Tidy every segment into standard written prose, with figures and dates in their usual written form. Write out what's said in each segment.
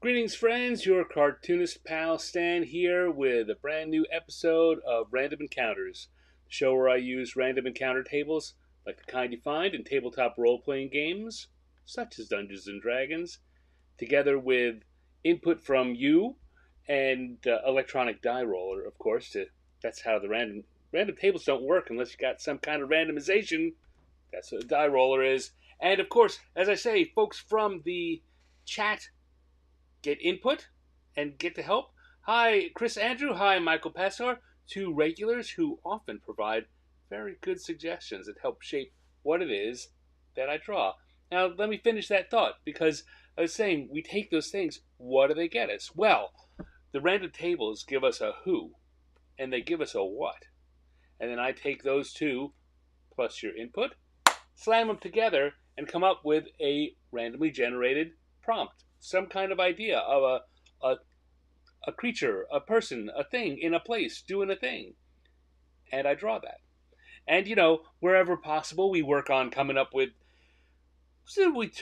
Greetings, friends. Your cartoonist pal Stan here with a brand new episode of Random Encounters, the show where I use random encounter tables, like the kind you find in tabletop role playing games, such as Dungeons and Dragons, together with input from you and electronic die roller, of course. That's how the random tables don't work unless you got some kind of randomization. That's what a die roller is. And of course, as I say, folks from the chat get input and get to help. Hi, Chris Andrew. Hi, Michael Passor. Two regulars who often provide very good suggestions that help shape what it is that I draw. Now, let me finish that thought because I was saying we take those things. What do they get us? Well, the random tables give us a who, and they give us a what. And then I take those two plus your input, slam them together, and come up with a randomly generated prompt, some kind of idea of a creature, a person, a thing in a place doing a thing. And I draw that. And, wherever possible, we work on coming up with, so we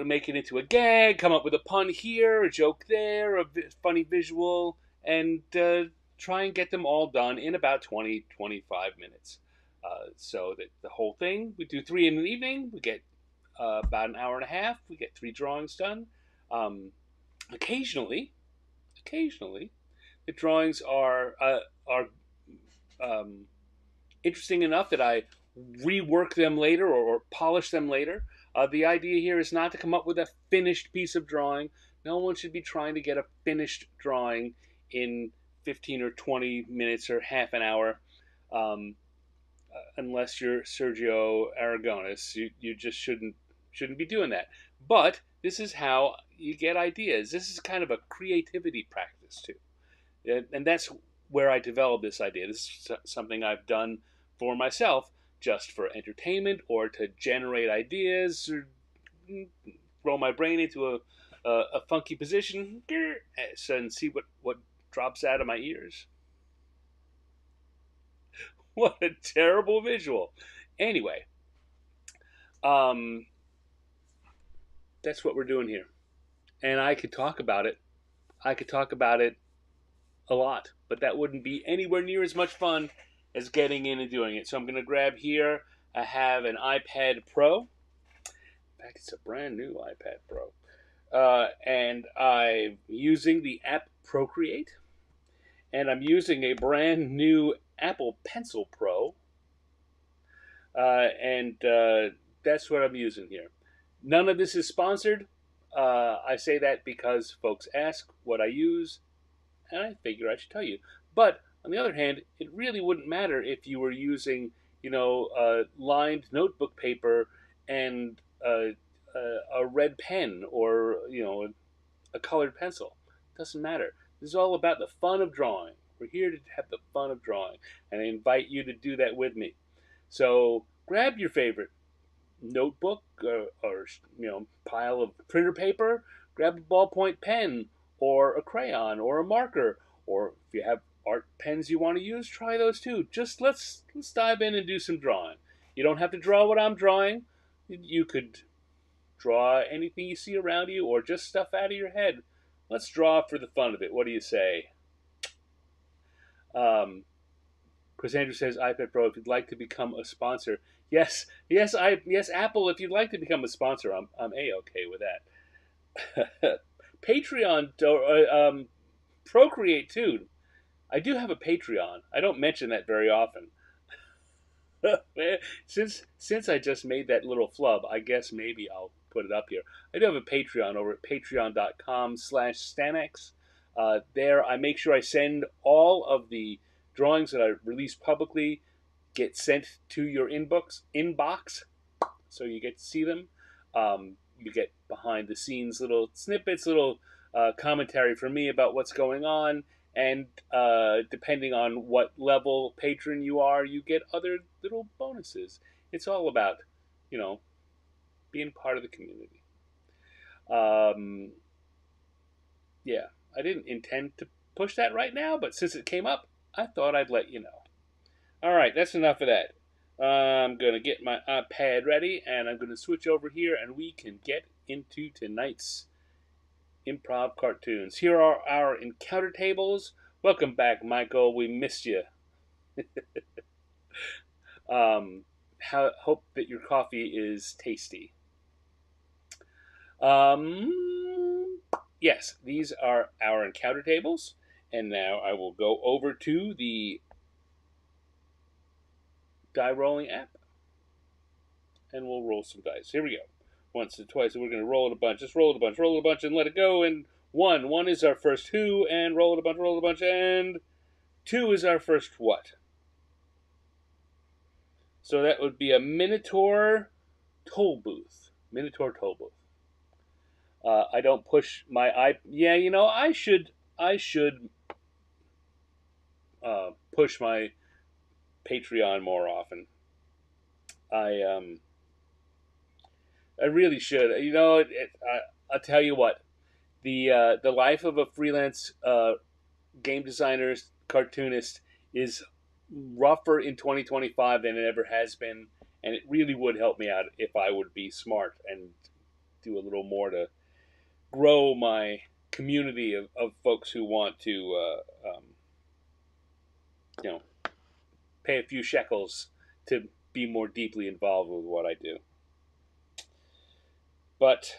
make it into a gag, come up with a pun here, a joke there, a funny visual, and try and get them all done in about 20-25 minutes. So that the whole thing, we do 3 in the evening, we get about an hour and a half, we get 3 drawings done. Occasionally, the drawings are interesting enough that I rework them later or polish them later. The idea here is not to come up with a finished piece of drawing. No one should be trying to get a finished drawing in 15 or 20 minutes or half an hour. Unless you're Sergio Aragonis, you just shouldn't be doing that. But this is how you get ideas. This is kind of a creativity practice too, and that's where I developed this idea. This is something I've done for myself, just for entertainment or to generate ideas or roll my brain into a funky position and see what drops out of my ears. What a terrible visual. Anyway, that's what we're doing here. And I could talk about it. I could talk about it a lot, but that wouldn't be anywhere near as much fun as getting in and doing it. So I'm going to grab here. I have an iPad Pro. In fact, it's a brand new iPad Pro. And I'm using the app Procreate. And I'm using a brand new Apple Pencil Pro. And that's what I'm using here. None of this is sponsored. I say that because folks ask what I use, and I figure I should tell you. But on the other hand, it really wouldn't matter if you were using, lined notebook paper and a red pen or a colored pencil. It doesn't matter. This is all about the fun of drawing. We're here to have the fun of drawing, and I invite you to do that with me. So grab your favorite notebook or pile of printer paper. Grab a ballpoint pen or a crayon or a marker, or if you have art pens you want to use, try those too. Just let's dive in and do some drawing. You don't have to draw what I'm drawing. You could draw anything you see around you or just stuff out of your head. Let's draw for the fun of it. What do you say? Chris Andrew says, iPad Pro, if you'd like to become a sponsor. Yes, Apple, if you'd like to become a sponsor, I'm A-okay with that. Patreon, Procreate too. I do have a Patreon. I don't mention that very often. Since I just made that little flub, I guess maybe I'll put it up here. I do have a Patreon over at patreon.com/Stanex. There I make sure I send all of the drawings that I release publicly get sent to your inbox, so you get to see them. You get behind the scenes little snippets, little commentary from me about what's going on, and depending on what level patron you are, you get other little bonuses. It's all about, being part of the community. Yeah, I didn't intend to push that right now, but since it came up, I thought I'd let you know. All right, that's enough of that. I'm going to get my iPad ready, and I'm going to switch over here, and we can get into tonight's Improv cartoons. Here are our encounter tables. Welcome back, Michael. We missed you. Um, hope that your coffee is tasty. Yes, these are our encounter tables. And now I will go over to the die rolling app and we'll roll some dice. Here we go. Once and twice, and we're going to roll it a bunch. Just roll it a bunch, roll it a bunch, and let it go. And one. One is our first who, and roll it a bunch, and two is our first what. So that would be a Minotaur Tollbooth. Minotaur Tollbooth. I don't push my eye. Yeah, I should. Push my Patreon more often. I really should. I'll tell you what. The life of a freelance game designer cartoonist is rougher in 2025 than it ever has been, and it really would help me out if I would be smart and do a little more to grow my community of folks who want to you know pay a few shekels to be more deeply involved with what I do. But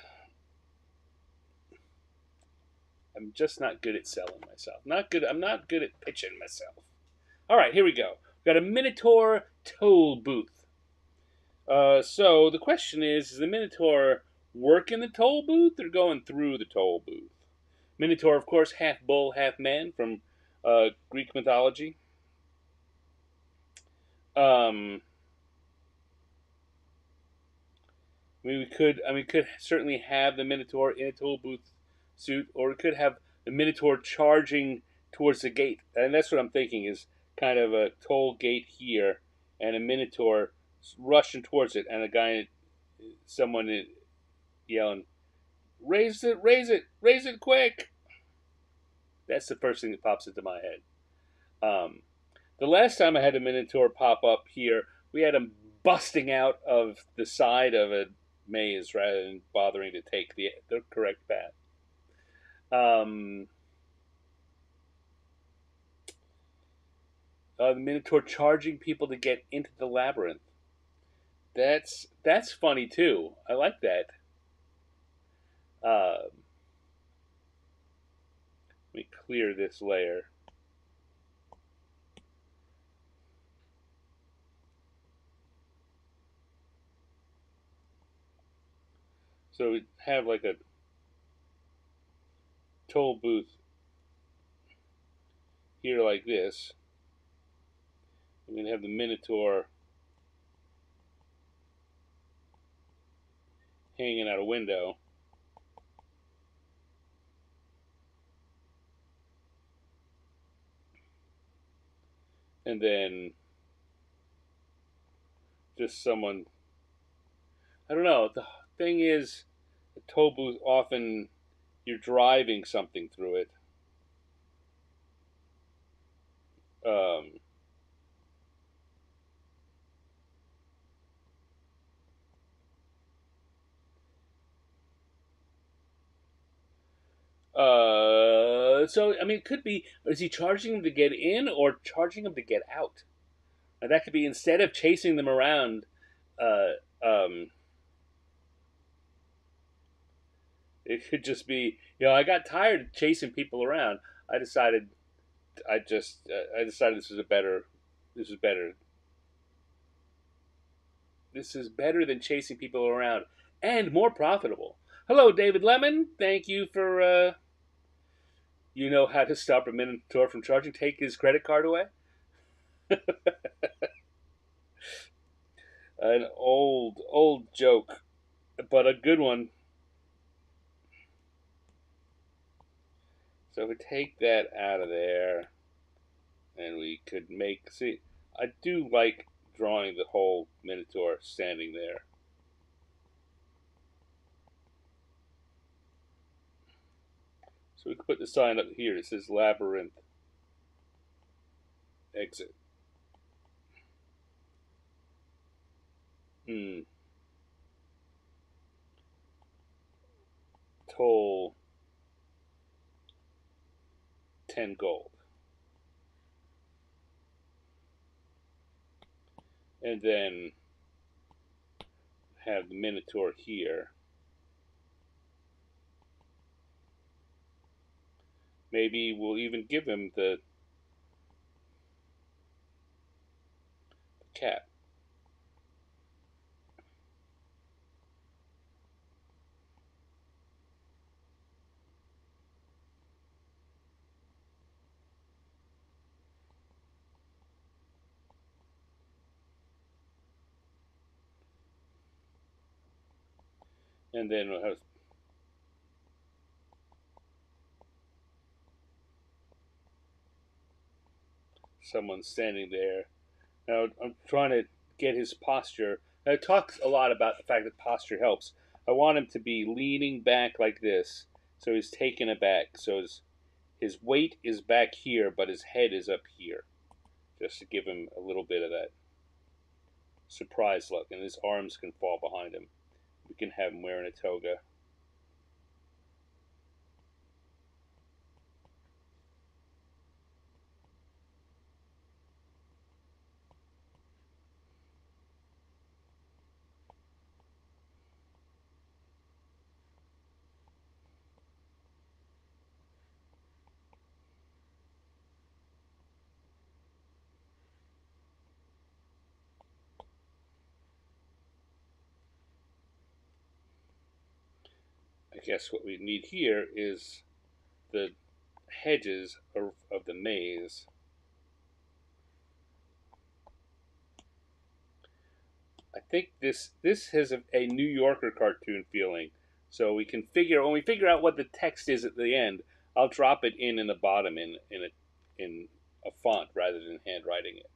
I'm just not good at selling myself. I'm not good at pitching myself. All right, here we go. We've got a Minotaur Tollbooth. So the question is the Minotaur work in the toll booth or going through the toll booth? Minotaur, of course, half bull, half man from Greek mythology. We could certainly have the Minotaur in a toll booth suit, or we could have the Minotaur charging towards the gate, and that's what I'm thinking is kind of a toll gate here, and a Minotaur rushing towards it, and a guy, someone yelling, "Raise it, raise it, raise it quick!" That's the first thing that pops into my head. The last time I had a Minotaur pop up here, we had him busting out of the side of a maze rather than bothering to take the correct path. The Minotaur charging people to get into the labyrinth. That's funny too. I like that. Let me clear this layer. So we have like a toll booth here like this. We're going to have the Minotaur hanging out a window. And then just someone, I don't know, the thing is, the toll booth, often you're driving something through it. Um, so I mean, it could be, is he charging them to get in or charging them to get out? Now, that could be, instead of chasing them around, uh, um, it could just be, I got tired of chasing people around. I decided, I decided this is better. This is better than chasing people around and more profitable. Hello, David Lemon. Thank you for, you know how to stop a Minotaur from charging. Take his credit card away. An old joke, but a good one. So if we take that out of there, and we could see, I do like drawing the whole Minotaur standing there. So we could put the sign up here that says Labyrinth Exit. Toll 10 gold. And then have the Minotaur here. Maybe we'll even give him the cat. And then we'll have someone standing there. Now, I'm trying to get his posture. I talk a lot about the fact that posture helps. I want him to be leaning back like this, so he's taken aback. So his weight is back here, but his head is up here, just to give him a little bit of that surprise look. And his arms can fall behind him. We can have him wearing a toga. I guess what we need here is the hedges of the maze. I think this has a New Yorker cartoon feeling. So we can figure when we figure out what the text is at the end, I'll drop it in the bottom in a font rather than handwriting it.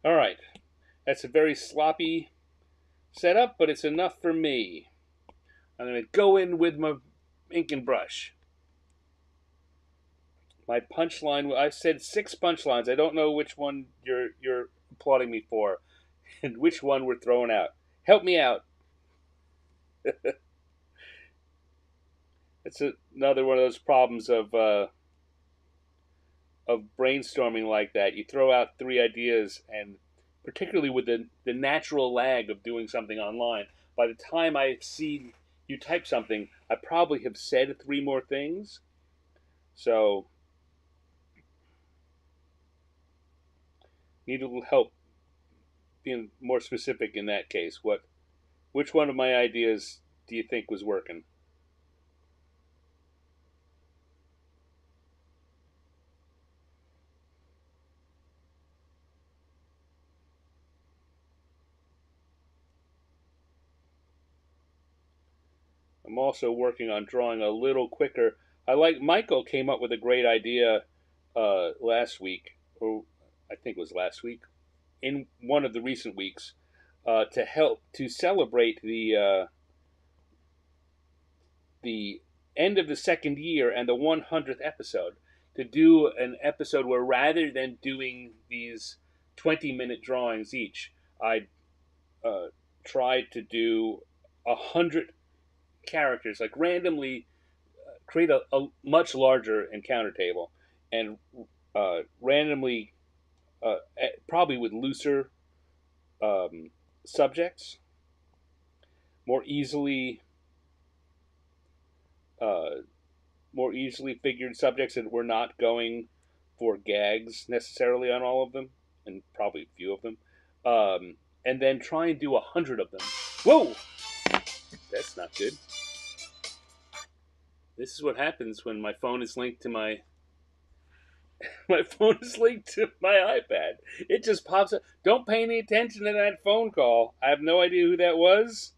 All right, that's a very sloppy setup, but it's enough for me. I'm going to go in with my ink and brush. My punchline. I've said 6 punchlines. I don't know which one you're applauding me for, and which one we're throwing out. Help me out. It's another one of those problems of brainstorming like that. You throw out 3 ideas, and particularly with the natural lag of doing something online, by the time I see you type something, I probably have said 3 more things. So need a little help being more specific in that case. Which one of my ideas do you think was working? I'm also working on drawing a little quicker. I like Michael came up with a great idea last week, or I think it was last week, in one of the recent weeks, to help to celebrate the end of the second year and the 100th episode. To do an episode where rather than doing these 20-minute drawings each, I tried to do 100 characters, like randomly create a much larger encounter table and randomly, probably with looser subjects, more easily uh, more easily figured subjects that we're not going for gags necessarily on all of them, and probably a few of them, and then try and do 100 of them. Whoa, that's not good. This is what happens when my phone is linked to my phone is linked to my iPad. It just pops up. Don't pay any attention to that phone call. I have no idea who that was.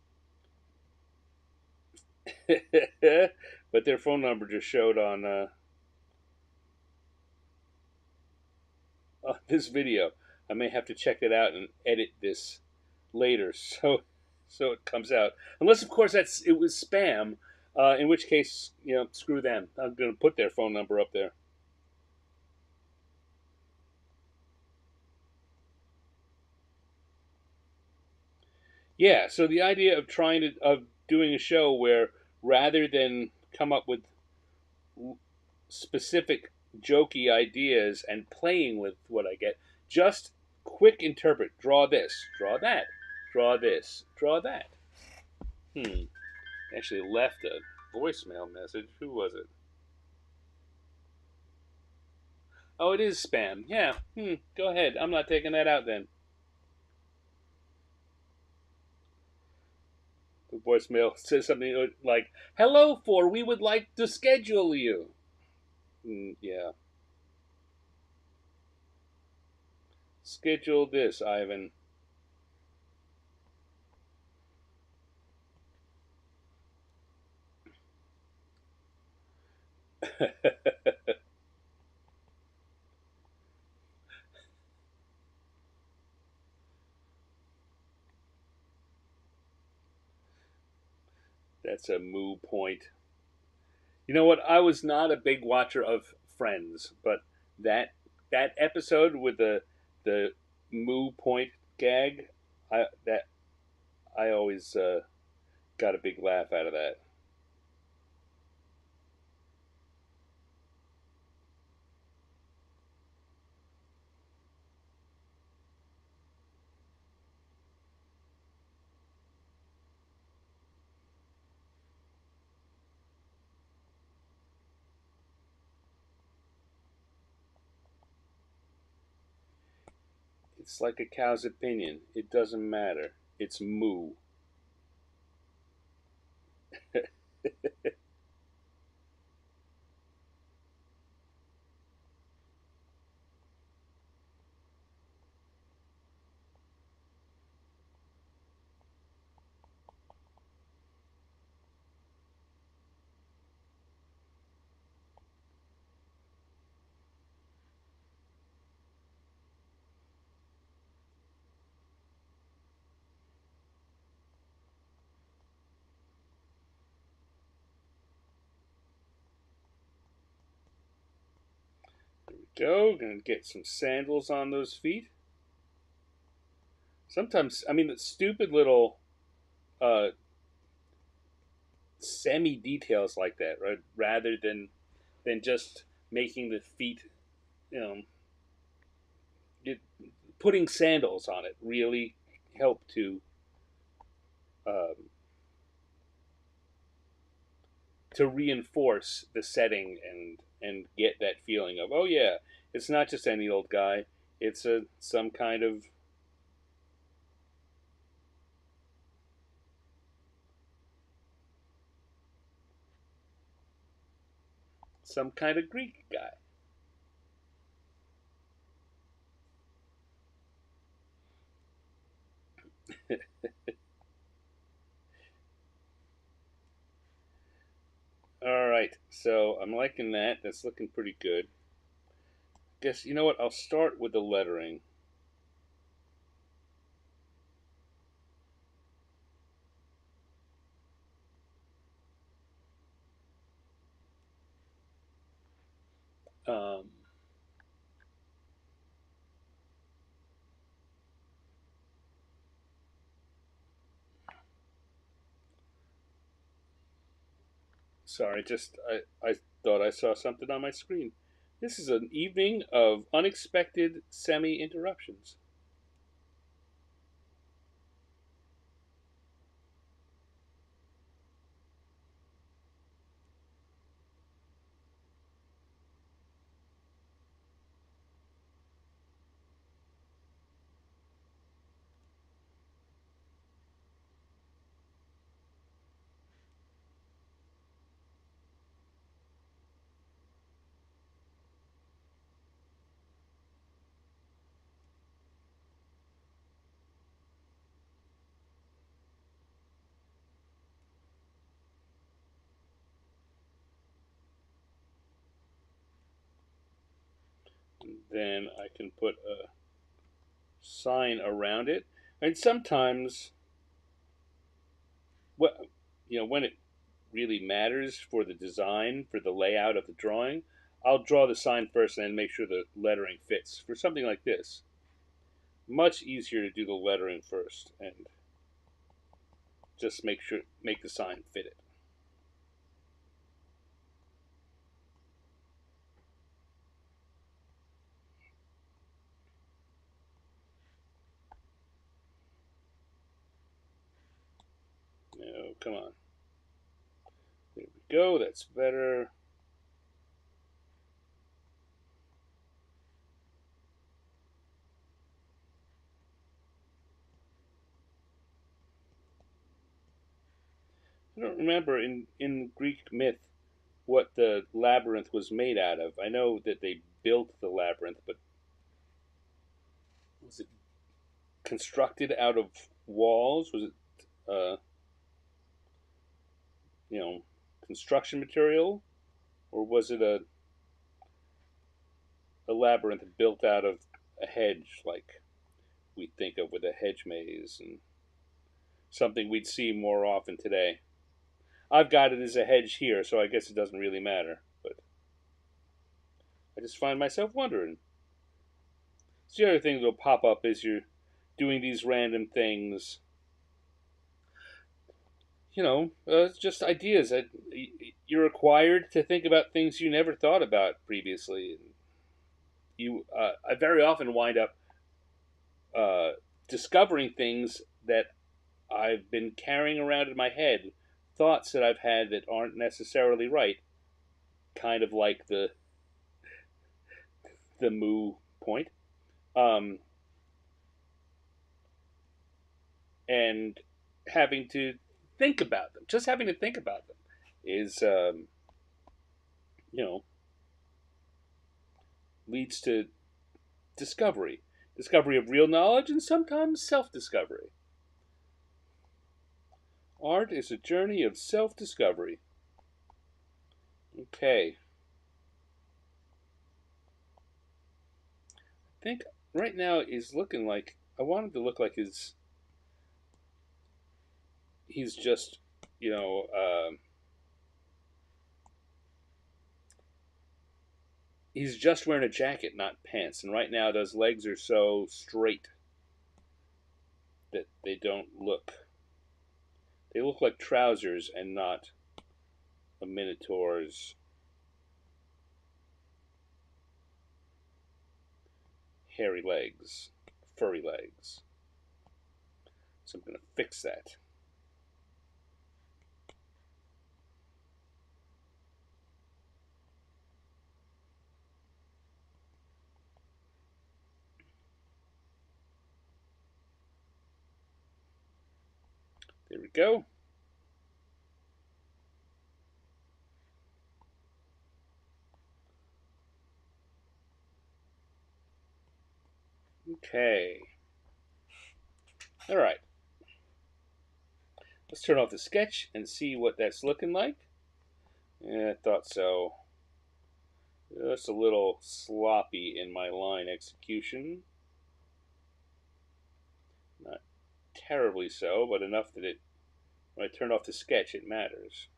But their phone number just showed on this video. I may have to check it out and edit this later, so it comes out. Unless, of course, it was spam. In which case, screw them. I'm going to put their phone number up there. Yeah, so the idea of doing a show where rather than come up with specific jokey ideas and playing with what I get, just quick interpret, draw this, draw that, draw this, draw that. Hmm. Actually left a voicemail message. Who was it? Oh, it is spam. Yeah. Go ahead. I'm not taking that out then. The voicemail says something like, "Hello, for we would like to schedule you." Yeah. Schedule this, Ivan. That's a moo point. You know what? I was not a big watcher of Friends, but that that episode with the moo point gag, I always got a big laugh out of that. It's like a cow's opinion. It doesn't matter. It's moo. There we go. Gonna get some sandals on those feet. Sometimes, I mean, the stupid little uh, semi details like that, right? Rather than just making the feet, you know, it, putting sandals on it really help um, to reinforce the setting and get that feeling of, oh yeah, it's not just any old guy. It's a some kind of Greek guy. All right, so I'm liking that. That's looking pretty good. Guess you know what? I'll start with the lettering. Um, Sorry, just I thought I saw something on my screen. This is an evening of unexpected semi interruptions. Then I can put a sign around it, and sometimes, what when it really matters for the design, for the layout of the drawing, I'll draw the sign first and then make sure the lettering fits. For something like this, much easier to do the lettering first. And just make the sign fit it. No, come on. There we go. That's better. I don't remember in Greek myth what the labyrinth was made out of. I know that they built the labyrinth, but was it constructed out of walls? Was it, uh, you know, construction material, or was it a labyrinth built out of a hedge, like we think of with a hedge maze, and something we'd see more often today? I've got it as a hedge here, so I guess it doesn't really matter. But I just find myself wondering. So the other thing that'll pop up as you're doing these random things. It's just ideas that you're required to think about things you never thought about previously. I very often wind up uh, discovering things that I've been carrying around in my head, thoughts that I've had that aren't necessarily right, kind of like the moo point. Um, and having to think about them, just having to think about them, is you know leads to discovery of real knowledge, and sometimes self-discovery. Art is a journey of self-discovery. Okay, I think right now is looking like I want him to look like he's just you know he's just wearing a jacket, not pants. And right now, those legs are so straight that they look like trousers and not a minotaur's hairy legs, furry legs. So I'm going to fix that. There we go. Okay. All right. Let's turn off the sketch and see what that's looking like. Yeah, I thought so. Just a little sloppy in my line execution. Not terribly so, but enough that when I turn off the sketch, it matters.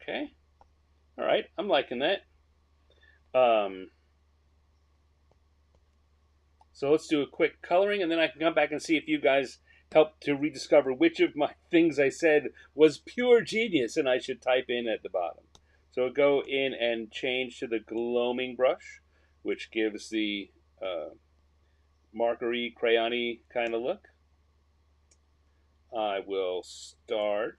Okay. All right. I'm liking that. Um, so let's do a quick coloring, and then I can come back and see if you guys help to rediscover which of my things I said was pure genius and I should type in at the bottom. So go in and change to the gloaming brush, which gives the markery, crayony kind of look. I will start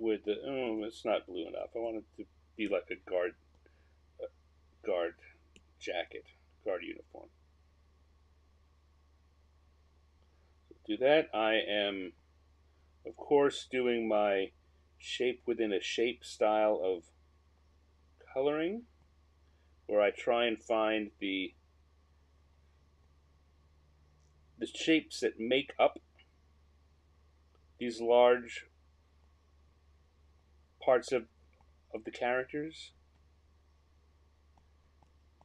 with the. Oh, it's not blue enough. I want it to be like a guard jacket, guard uniform. So do that. I am, of course, doing my shape within a shape style of coloring, where I try and find the shapes that make up these large parts of the characters,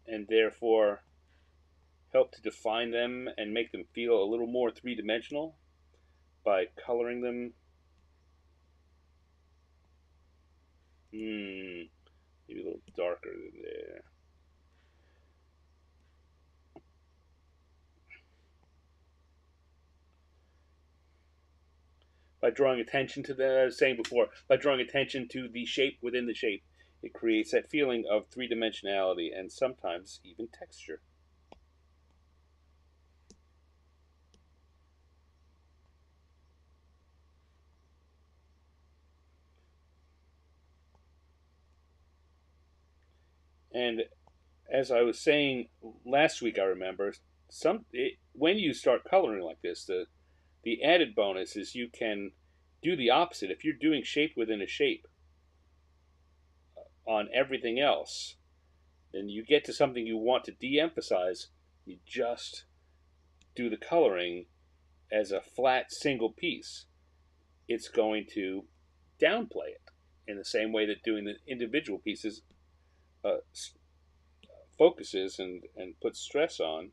and therefore help to define them and make them feel a little more three-dimensional by coloring them. Maybe a little darker than there. By drawing attention to by drawing attention to the shape within the shape, it creates that feeling of three-dimensionality and sometimes even texture. And as I was saying last week, I remember when you start coloring like this, the added bonus is you can do the opposite. If you're doing shape within a shape on everything else, then you get to something you want to de-emphasize, you just do the coloring as a flat single piece. It's going to downplay it in the same way that doing the individual pieces focuses and puts stress on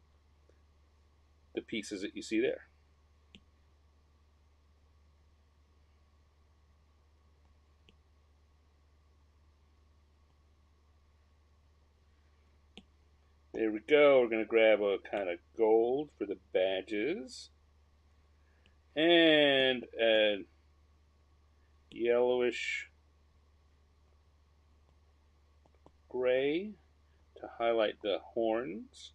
the pieces that you see there. There we go. We're going to grab a kind of gold for the badges. And a yellowish gray to highlight the horns.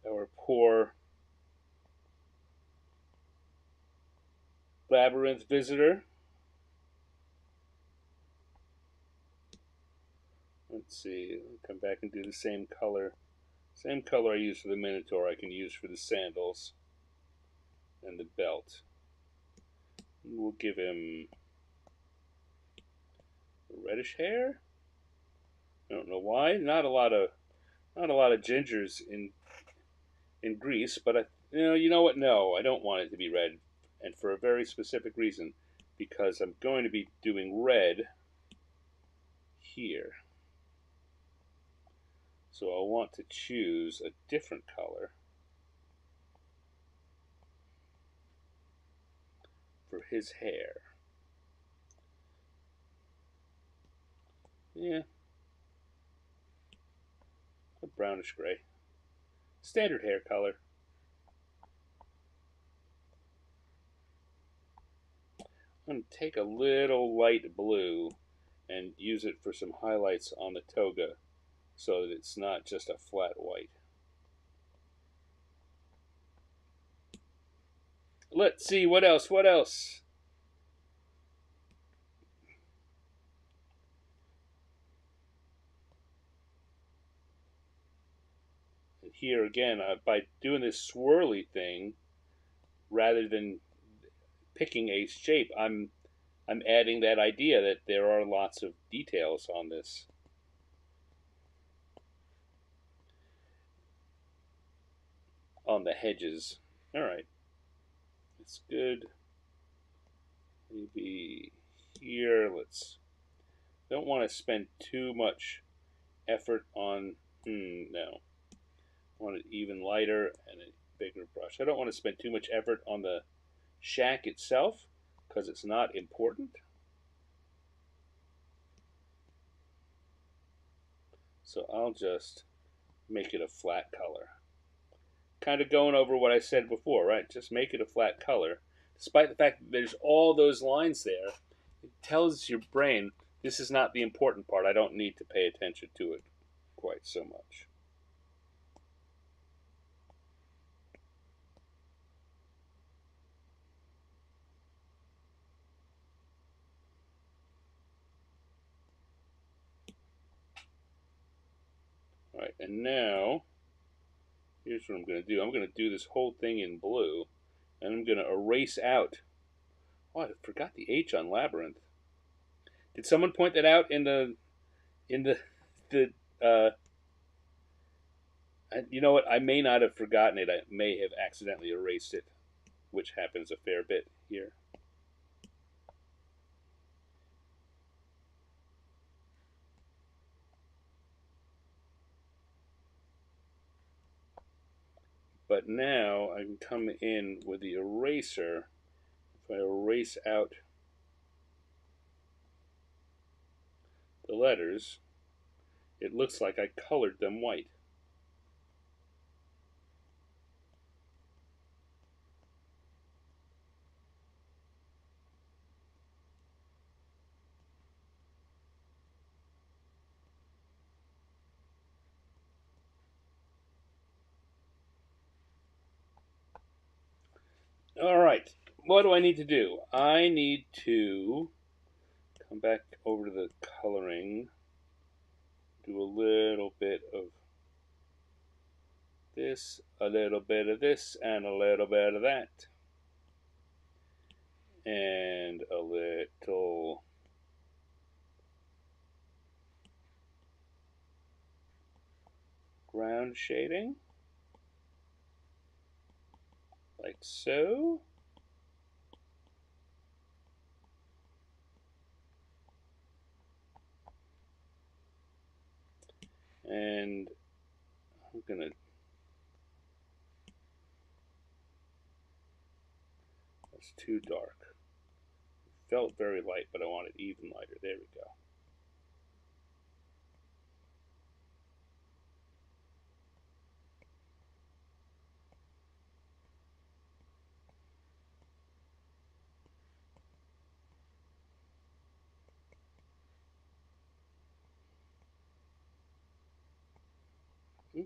Our poor labyrinth visitor. Let's see, I'll come back and do the same color. Same color I used for the Minotaur I can use for the sandals and the belt. We'll give him reddish hair. I don't know why. Not a lot of gingers in Greece, but you know what? No, I don't want it to be red, and for a very specific reason, because I'm going to be doing red here. So I'll want to choose a different color for his hair. Yeah, a brownish gray. Standard hair color. I'm going to take a little light blue and use it for some highlights on the toga so that it's not just a flat white. Let's see, what else? And here again, by doing this swirly thing, rather than picking a shape, I'm adding that idea that there are lots of details on this. On the hedges. Alright. That's good. Maybe here, don't want to spend too much effort on, no. I want it even lighter and a bigger brush. I don't want to spend too much effort on the shack itself because it's not important. So I'll just make it a flat color. Kind of going over what I said before, right? Just make it a flat color. Despite the fact that there's all those lines there, it tells your brain this is not the important part. I don't need to pay attention to it quite so much. All right, and now here's what I'm going to do. I'm going to do this whole thing in blue, and I'm going to erase out. Oh, I forgot the H on labyrinth. Did someone point that out in the You know what? I may not have forgotten it. I may have accidentally erased it, which happens a fair bit here. But now I can come in with the eraser. If I erase out the letters, it looks like I colored them white. All right, what do I need to do? I need to come back over to the coloring, do a little bit of this, a little bit of this, and a little bit of that. And a little ground shading, like so. And I'm gonna, that's too dark. It felt very light, but I want it even lighter. There we go.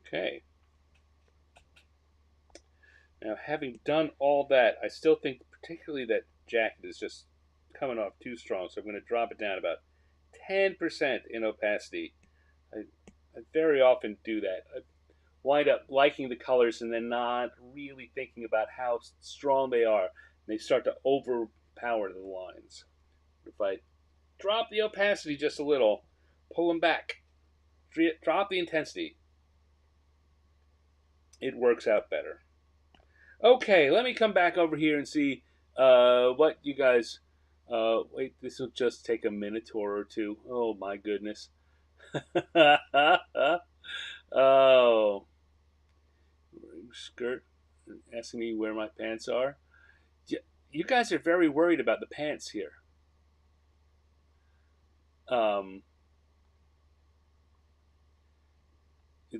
Okay. Now, having done all that, I still think particularly that jacket is just coming off too strong, so I'm going to drop it down about 10% in opacity. I, I very often do that. I wind up liking the colors and then not really thinking about how strong they are. They start to overpower the lines. If I drop the opacity just a little, pull them back, drop the intensity, it works out better. Okay, let me come back over here and see what you guys. Wait, this will just take a Minotaur or two. Oh my goodness. Oh, skirt asking me where my pants are. You guys are very worried about the pants here. Um,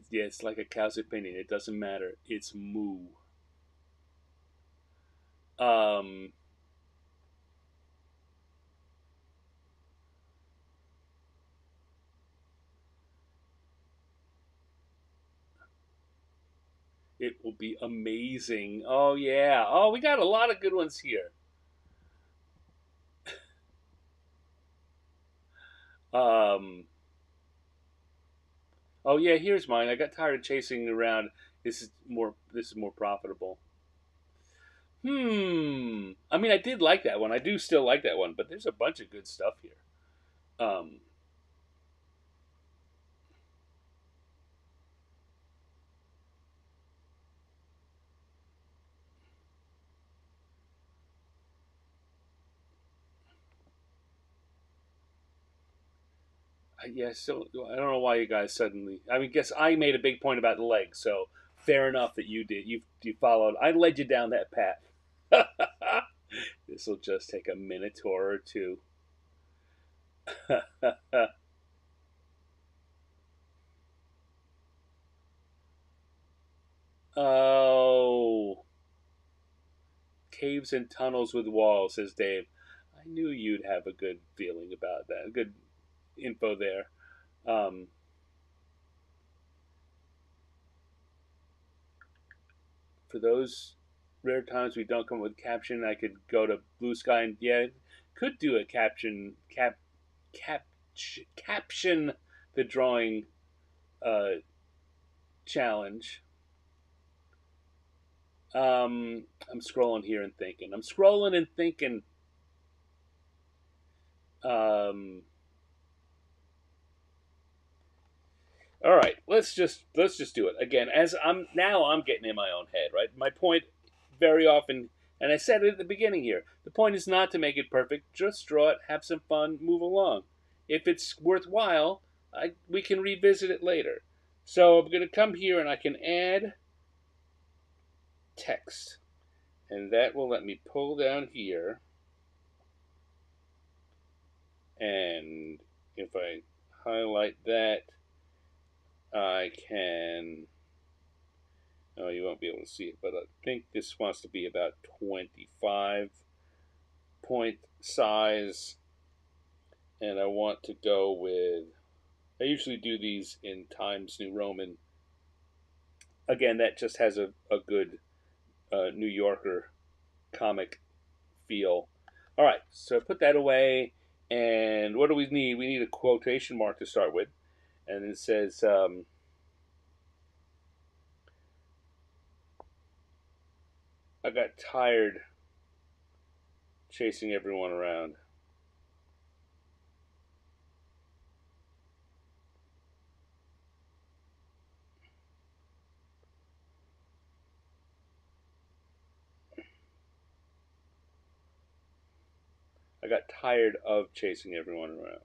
yeah, it's like a cow's opinion. It doesn't matter. It's moo. Um, it will be amazing. Oh yeah. Oh, we got a lot of good ones here. Um, oh yeah, here's mine. I got tired of chasing around. This is more. This is more profitable. I mean, I did like that one. I do still like that one, but there's a bunch of good stuff here. Um, yeah. So I don't know why you guys suddenly. I mean, guess I made a big point about the legs, so fair enough that you did. You followed. I led you down that path. This will just take a Minotaur or two. Oh, caves and tunnels with walls, says Dave. I knew you'd have a good feeling about that. Good info there. Um, for those rare times we don't come up with caption, I could go to Blue Sky and yeah, could do a cap caption the drawing uh, challenge. I'm scrolling here and thinking. I'm scrolling and thinking. Um, All right, let's just do it again. As I'm getting in my own head, right? My point very often, and I said it at the beginning here. The point is not to make it perfect. Just draw it, have some fun, move along. If it's worthwhile, we can revisit it later. So I'm going to come here and I can add text, and that will let me pull down here. And if I highlight that, I can. Oh, you won't be able to see it, but I think this wants to be about 25 point size. And I want to go with, I usually do these in Times New Roman. Again, that just has a good New Yorker comic feel. All right, so put that away. And what do we need? We need a quotation mark to start with. And it says, I got tired chasing everyone around. I got tired of chasing everyone around.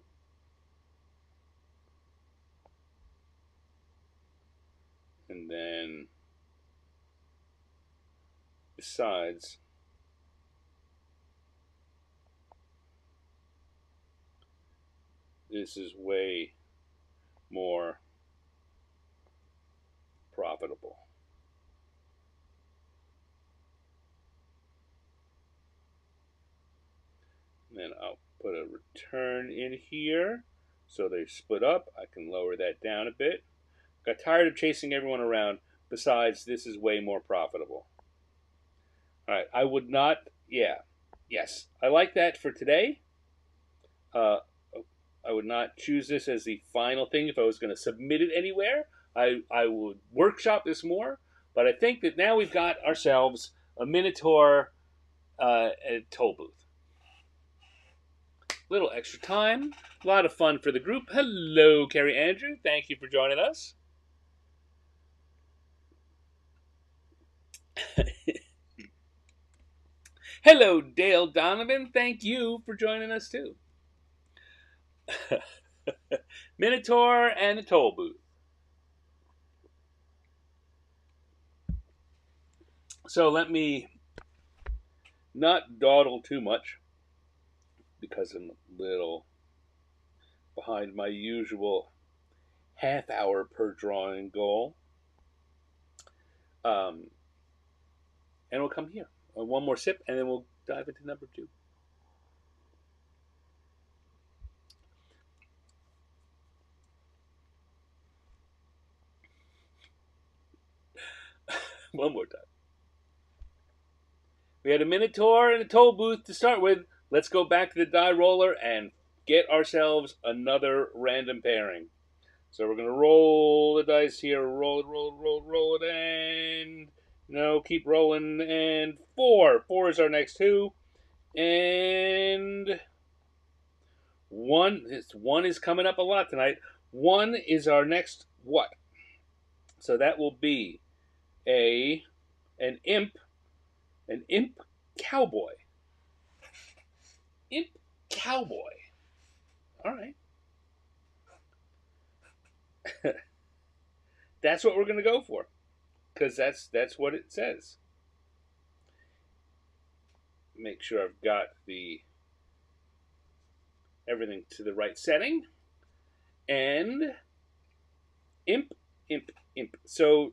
And then, besides, this is way more profitable. And then I'll put a return in here. So they split up. I can lower that down a bit. Got tired of chasing everyone around. Besides, this is way more profitable. All right, I would not, yeah, yes, I like that for today. Uh, I would not choose this as the final thing if I was going to submit it anywhere. I would workshop this more, but I think that now we've got ourselves a Minotaur Tollbooth. Little extra time, a lot of fun for the group. Hello, Carrie Andrew. Thank you for joining us. Hello, Dale Donovan. Thank you for joining us too. Minotaur and the Tollbooth. So let me not dawdle too much because I'm a little behind my usual half hour per drawing goal. And we'll come here. One more sip, and then we'll dive into number 2. One more time. We had a Minotaur and a Tollbooth to start with. Let's go back to the die roller and get ourselves another random pairing. So we're going to roll the dice here. Roll it, and no, keep rolling. And 4. 4 is our next 2. And 1. This 1 is coming up a lot tonight. 1 is our next what? So that will be an Imp Cowboy. Imp Cowboy. All right. That's what we're going to go for, because that's what it says. Make sure I've got the everything to the right setting. And Imp. So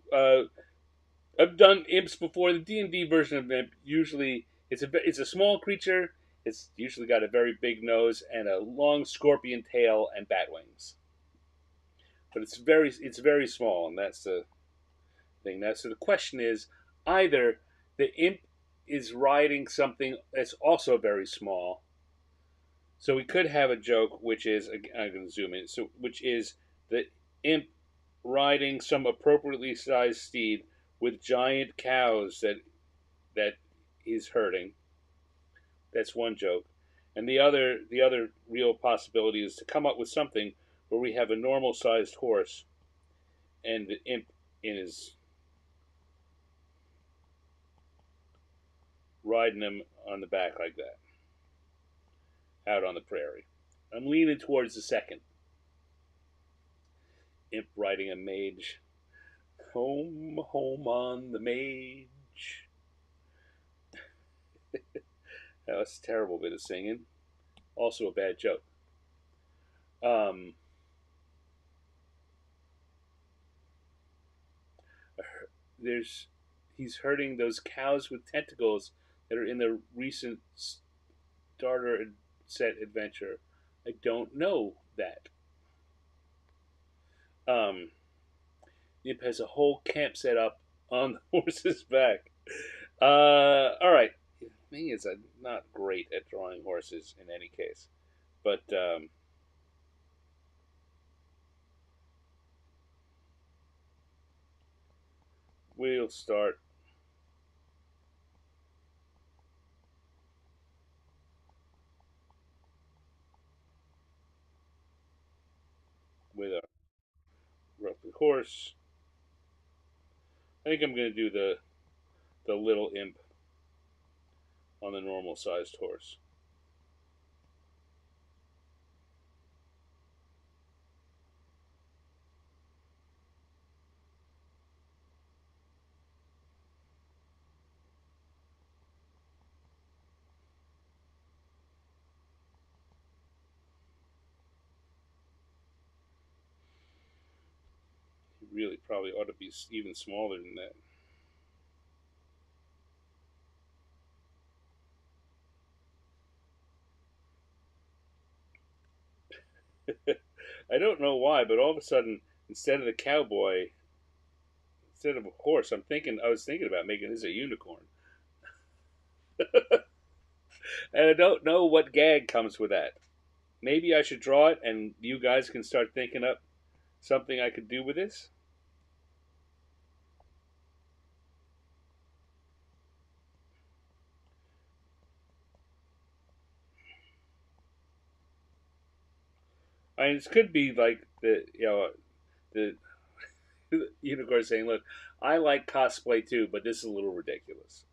I've done imps before. The D&D version of imp usually it's a small creature. It's usually got a very big nose and a long scorpion tail and bat wings. But it's very small, and that's the thing. So the question is, either the imp is riding something that's also very small. So we could have a joke, which is, I'm going to zoom in. So which is the imp riding some appropriately sized steed with giant cows that he's herding. That's one joke. And the other real possibility is to come up with something where we have a normal sized horse and the imp in his riding him on the back like that, out on the prairie. I'm leaning towards the second. Imp riding a mage. Home, home on the mage. That was a terrible bit of singing. Also a bad joke. Um, there's he's hurting those cows with tentacles that are in the recent starter set adventure. I don't know that. Um, Nip has a whole camp set up on the horse's back. All right. Me is not great at drawing horses in any case, but we'll start with a roughly horse. I think I'm going to do the little imp on the normal sized horse. He really probably ought to be even smaller than that. I don't know why, but all of a sudden, instead of the cowboy, instead of a horse, I was thinking about making this a unicorn. And I don't know what gag comes with that. Maybe I should draw it, and you guys can start thinking up something I could do with this. I mean, this could be like the unicorn saying, "Look, I like cosplay too, but this is a little ridiculous."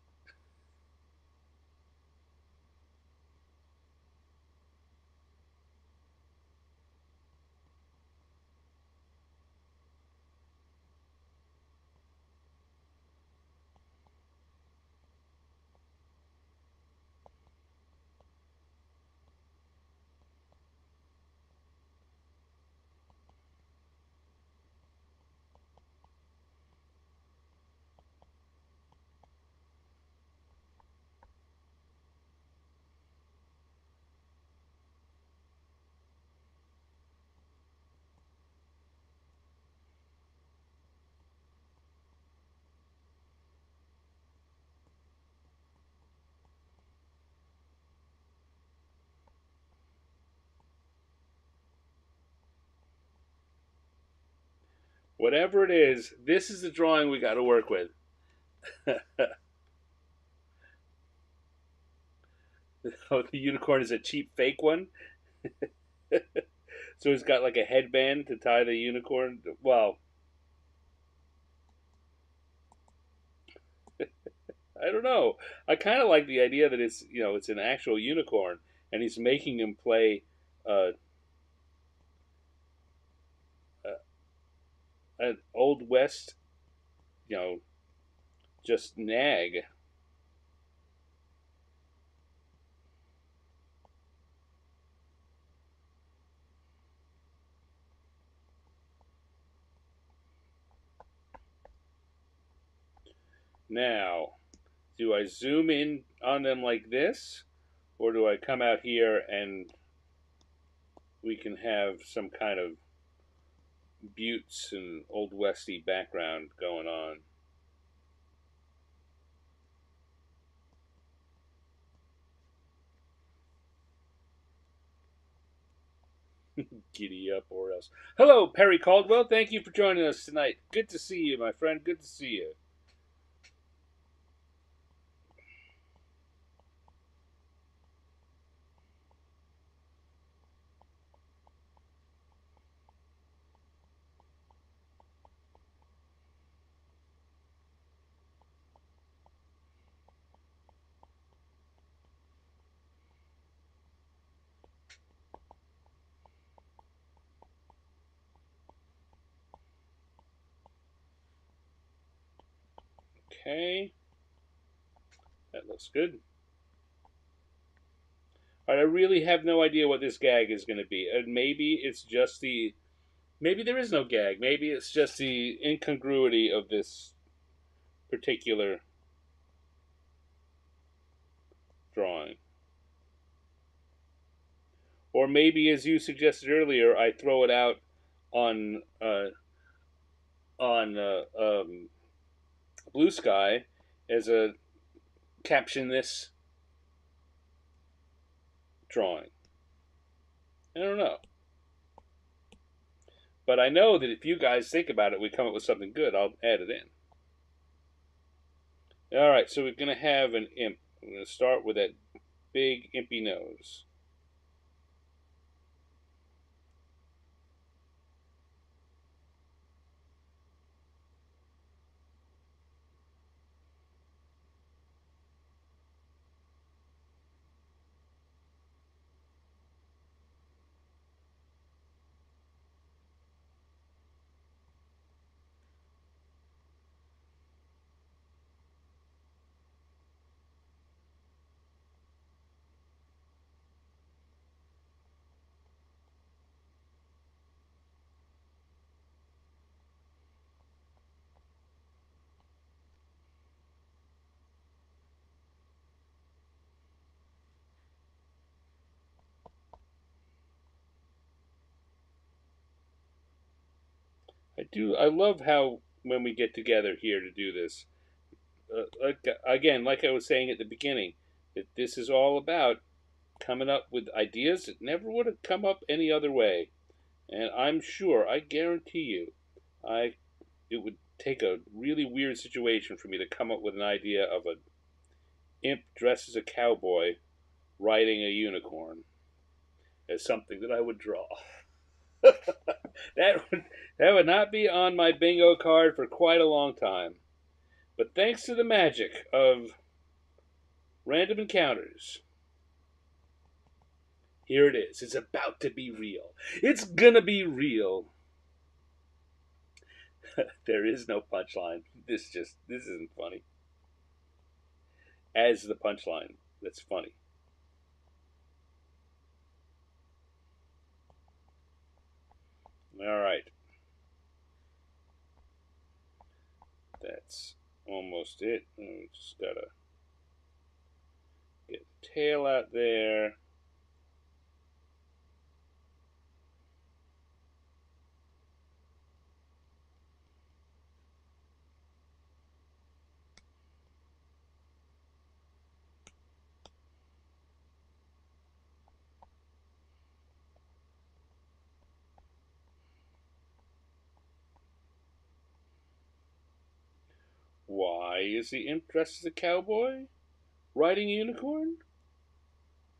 Whatever it is, this is the drawing we got to work with. Oh, the unicorn is a cheap fake one. So he's got like a headband to tie the unicorn. Well, I don't know. I kind of like the idea that it's an actual unicorn, and he's making him play uh, uh, an old west, you know, just nag. Now, do I zoom in on them like this, or do I come out here and we can have some kind of buttes and old westy background going on? Giddy up or else. Hello, Perry Caldwell. Thank you for joining us tonight. Good to see you, my friend. Good to see you. Okay, that looks good. All right, I really have no idea what this gag is going to be. Maybe it's just the. Maybe there is no gag. Maybe it's just the incongruity of this particular drawing. Or maybe, as you suggested earlier, I throw it out on Blue Sky as a caption this drawing. I don't know. But I know that if you guys think about it, we come up with something good, I'll add it in. Alright, so we're going to have an imp. I'm going to start with that big impy nose. I love how when we get together here to do this, again, like I was saying at the beginning, that this is all about coming up with ideas that never would have come up any other way. And I'm sure, I guarantee you, I it would take a really weird situation for me to come up with an idea of an imp dressed as a cowboy riding a unicorn as something that I would draw. that that would not be on my bingo card for quite a long time. But thanks to the magic of random encounters, here it is. It's about to be real. It's gonna be real. There is no punchline. This isn't funny. As the punchline, that's funny. All right, that's almost it. We just gotta get the tail out there. Why is the imp dressed as a cowboy riding a unicorn?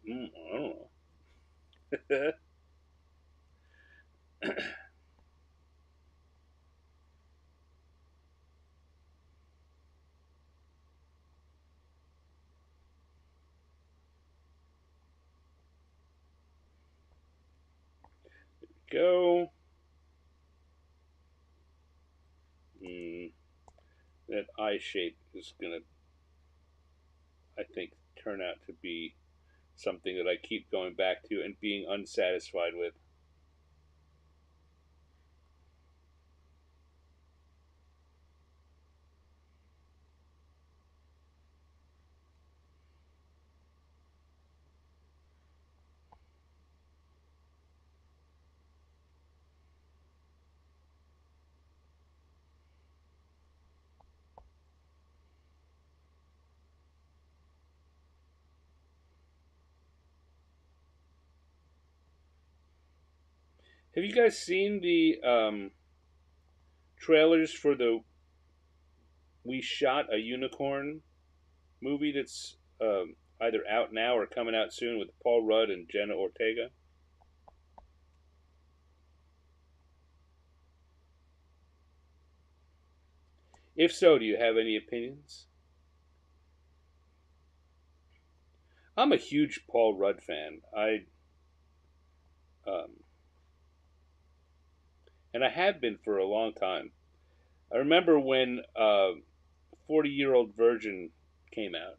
I don't know. Go. That eye shape is gonna, I think, turn out to be something that I keep going back to and being unsatisfied with. Have you guys seen the trailers for the We Shot a Unicorn movie that's either out now or coming out soon with Paul Rudd and Jenna Ortega? If so, do you have any opinions? I'm a huge Paul Rudd fan. Um, and I have been for a long time. I remember when 40-Year-Old Virgin came out.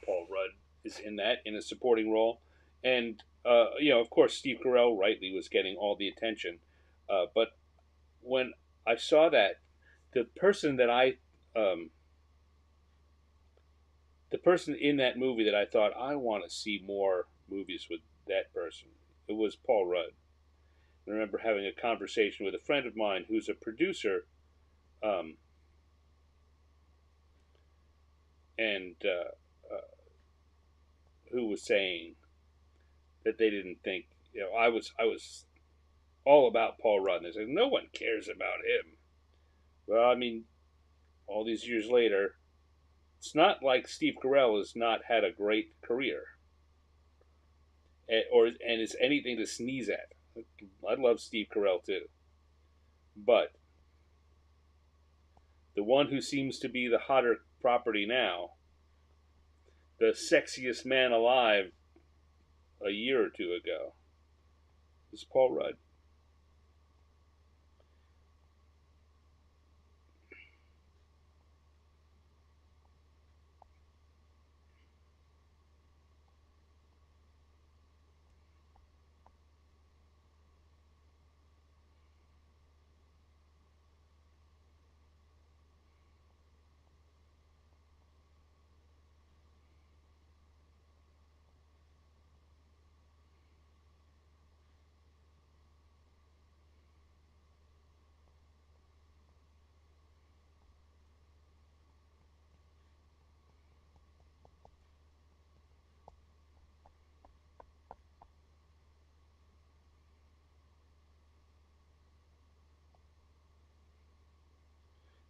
Paul Rudd is in that in a supporting role, and of course, Steve Carell rightly was getting all the attention. But when I saw that, the person that I um, the person in that movie that I thought I want to see more movies with that person, it was Paul Rudd. I remember having a conversation with a friend of mine who's a producer, um, and who was saying that they didn't think, I was all about Paul Rudd. And they said no one cares about him. Well, I mean, all these years later, it's not like Steve Carell has not had a great career, and is anything to sneeze at. I love Steve Carell too, but the one who seems to be the hotter property now, the sexiest man alive a year or two ago, is Paul Rudd.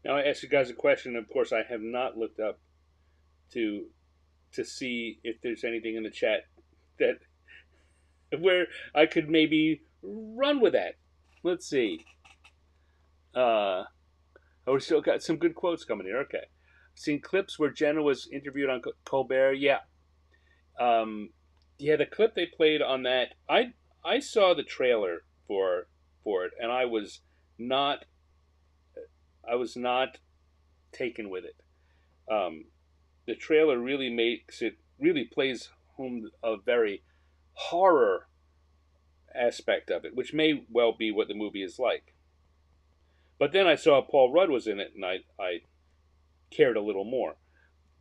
Now I ask you guys a question. Of course, I have not looked up to see if there's anything in the chat that where I could maybe run with that. Let's see. Uh, oh, we still got some good quotes coming here. Okay, seen clips where Jenna was interviewed on Colbert. Yeah, um, yeah. The clip they played on that, I saw the trailer for it, and not I was not taken with it. Um, the trailer really plays home a very horror aspect of it, which may well be what the movie is like. But then I saw Paul Rudd was in it, and I cared a little more.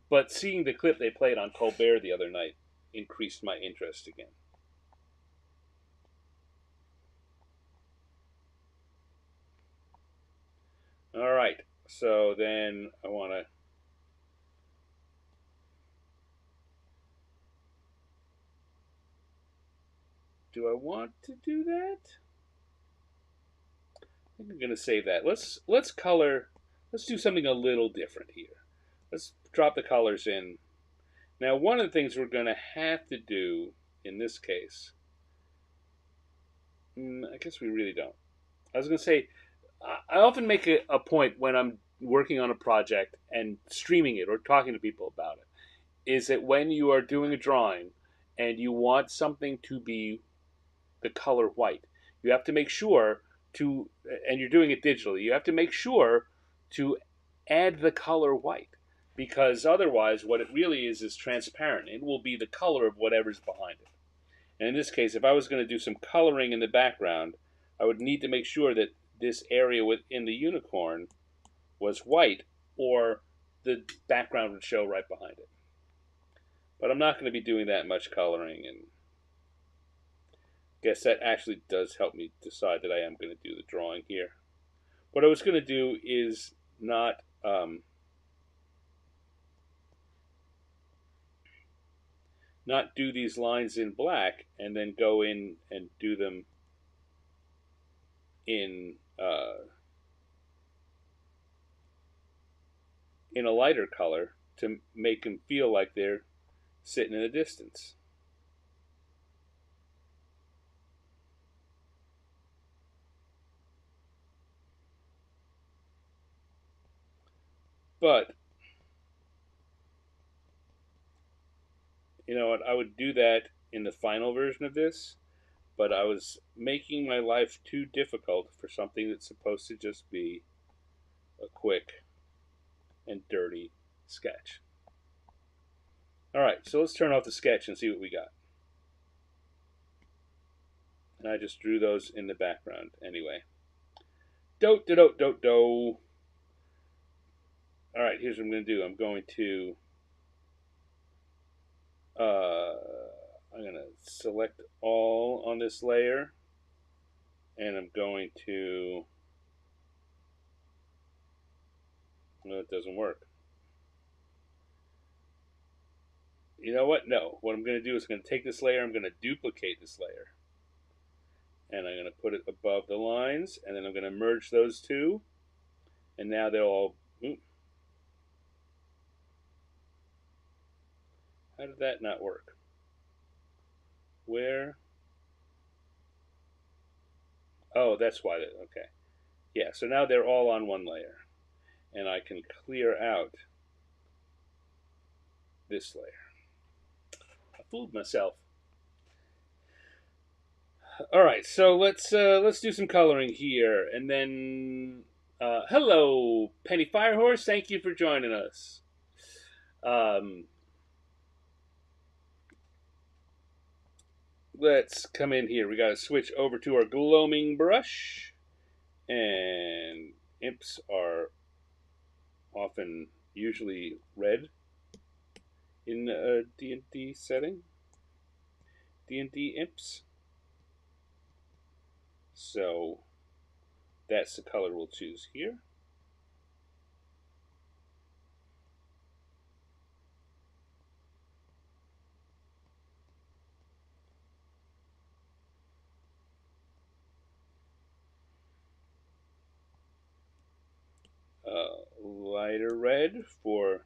But seeing the clip they played on Colbert the other night increased my interest again. All right, so then I want to. Do I want to do that? I think I'm going to save that. Let's color. Let's do something a little different here. Let's drop the colors in. Now, one of the things we're going to have to do in this case, I guess we really don't. I was going to say, I often make a point when I'm working on a project and streaming it or talking to people about it, is that when you are doing a drawing and you want something to be the color white, you have to make sure to, and you're doing it digitally, you have to make sure to add the color white, because otherwise what it really is transparent. It will be the color of whatever's behind it. And in this case, if I was going to do some coloring in the background, I would need to make sure that this area within the unicorn was white, or the background would show right behind it. But I'm not going to be doing that much coloring, and I guess that actually does help me decide that I am going to do the drawing here. What I was going to do is not do these lines in black and then go in and do them in in a lighter color to make them feel like they're sitting in the distance. But you know what? I would do that in the final version of this, but I was making my life too difficult for something that's supposed to just be a quick and dirty sketch. All right, so let's turn off the sketch and see what we got. And I just drew those in the background anyway. Do do do do do. All right, here's what I'm going to do. I'm going to select all on this layer, and I'm going to. No, it doesn't work. You know what? No. What I'm going to do is I'm going to take this layer. I'm going to duplicate this layer, and I'm going to put it above the lines, and then I'm going to merge those two, and now they'll all. How did that not work? Where? Oh, that's why. Okay. Yeah, so now they're all on one layer. And I can clear out this layer. I fooled myself. All right, so let's do some coloring here, and then hello, Penny Firehorse. Thank you for joining us. Let's come in here. We got to switch over to our gloaming brush, and imps are often usually red in a D&D setting. D&D imps. So that's the color we'll choose here. Lighter red for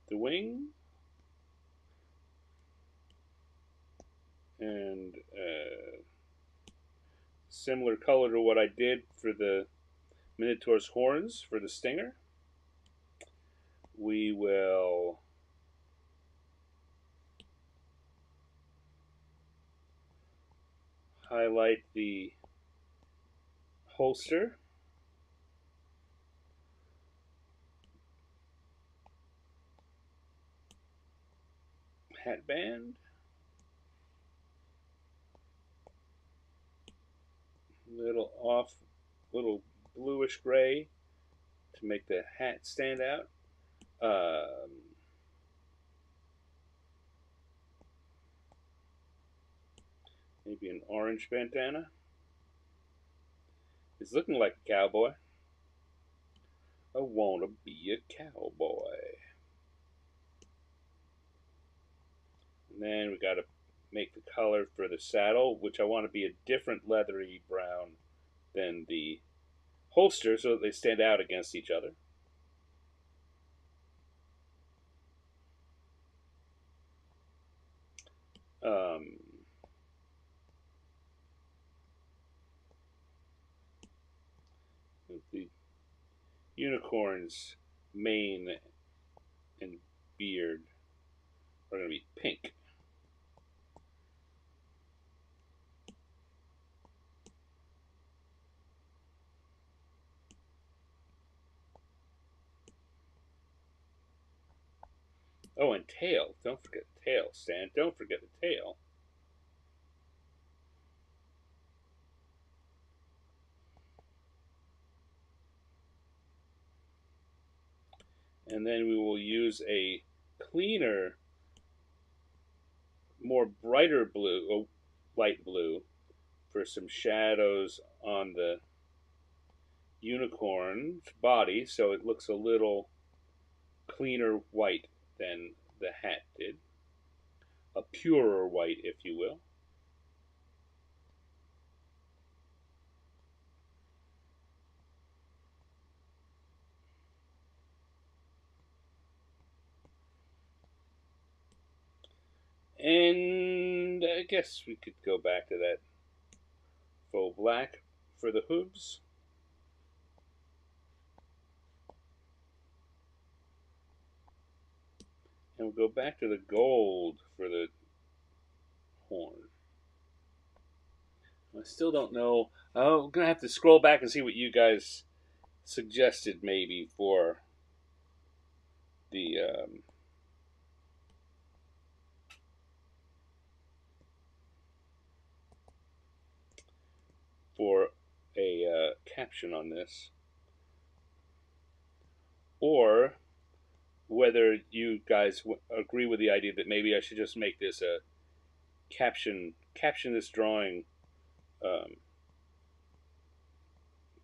the wing, and similar color to what I did for the Minotaur's horns for the stinger. We will highlight the holster. Hatband. Little bluish gray to make the hat stand out. Maybe an orange bandana. He's looking like a cowboy. I want to be a cowboy. And then we got to make the color for the saddle, which I want to be a different leathery brown than the holster so that they stand out against each other. The unicorn's mane and beard are going to be pink. Oh, and tail. Don't forget the tail, Stan. Don't forget the tail. And then we will use a cleaner, more brighter blue, light blue, for some shadows on the unicorn's body so it looks a little cleaner white than the hat did. A purer white, if you will. And I guess we could go back to that faux black for the hooves. And we'll go back to the gold for the horn. I still don't know. I'm going to have to scroll back and see what you guys suggested maybe the for a caption on this, or whether you guys agree with the idea that maybe I should just make this a caption this drawing um,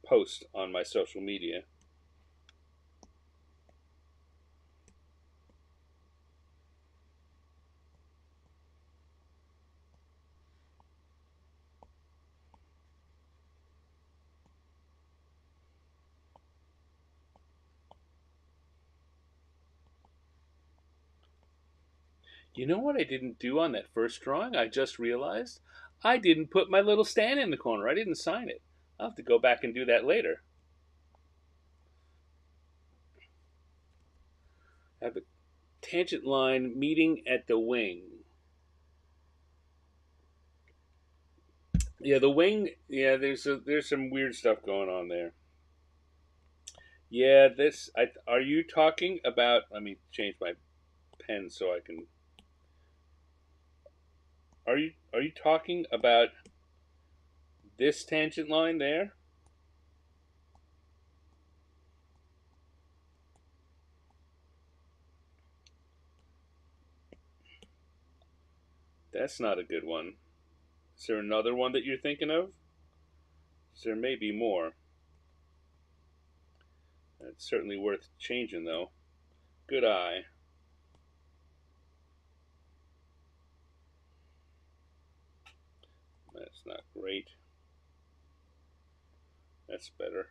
post on my social media. You know what I didn't do on that first drawing? I just realized I didn't put my little stand in the corner. I didn't sign it. I'll have to go back and do that later. I have a tangent line meeting at the wing. Yeah, the wing. Yeah, there's some weird stuff going on there. Yeah, this. Are you talking about? Let me change my pen so I can. Are you talking about this tangent line there? That's not a good one. Is there another one that you're thinking of? There may be more. It's certainly worth changing, though. Good eye. That's not great. That's better.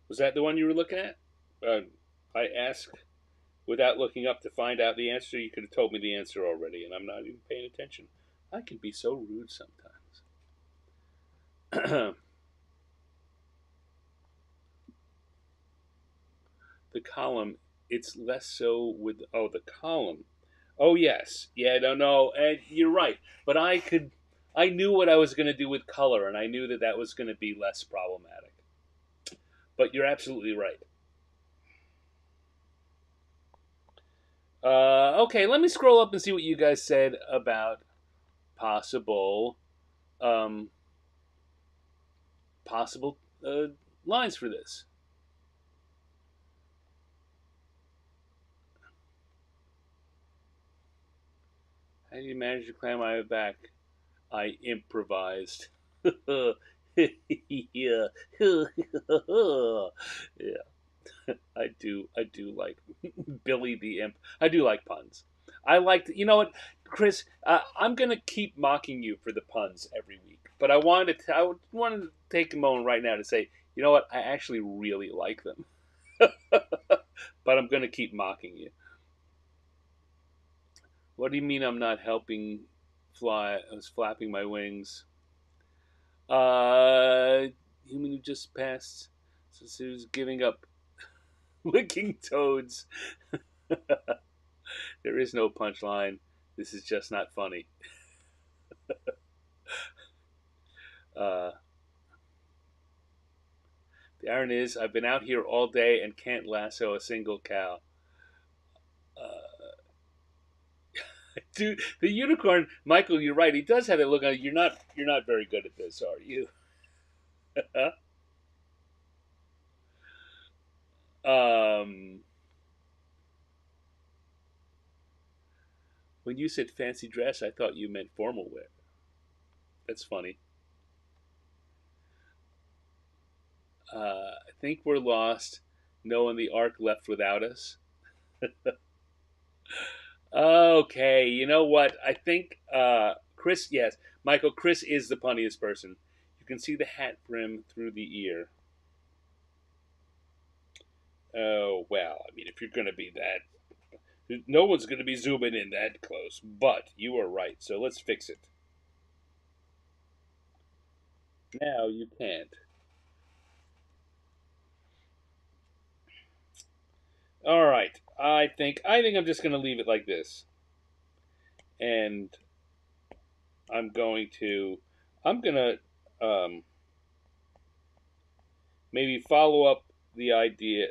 Was that the one you were looking at? I asked without looking up to find out the answer. You could have told me the answer already, and I'm not even paying attention. I can be so rude sometimes. The column, it's less so with. Oh, the column. Oh, yes. Yeah, no, no. And you're right. But I knew what I was going to do with color, and I knew that that was going to be less problematic. But you're absolutely right. Okay, let me scroll up and see what you guys said about possible um, possible lines for this. How do you manage to climb my back? I improvised. Yeah. Yeah. I do like Billy the Imp. I do like puns. I like you know what, Chris. I'm gonna keep mocking you for the puns every week, but I wanted to take a moment right now to say, you know what, I actually really like them, but I'm gonna keep mocking you. What do you mean I'm not helping fly? I was flapping my wings. Uh, Human who just passed. So he was giving up licking toads. There is no punchline. This is just not funny. Uh, the irony is, I've been out here all day and can't lasso a single cow. Uh, Dude, the unicorn, Michael, you're right. He does have that look on it. You're not very good at this, are you? um, when you said fancy dress, I thought you meant formal wear. That's funny. I think we're lost. Knowing the ark left without us. Okay, you know what? I think Chris. Yes, Michael. Chris is the punniest person. You can see the hat brim through the ear. Oh well, I mean, if you're going to be that, no one's going to be zooming in that close. But you are right. So let's fix it. Now you can't. All right. I think I'm just going to leave it like this, and I'm going to I'm going to maybe follow up the idea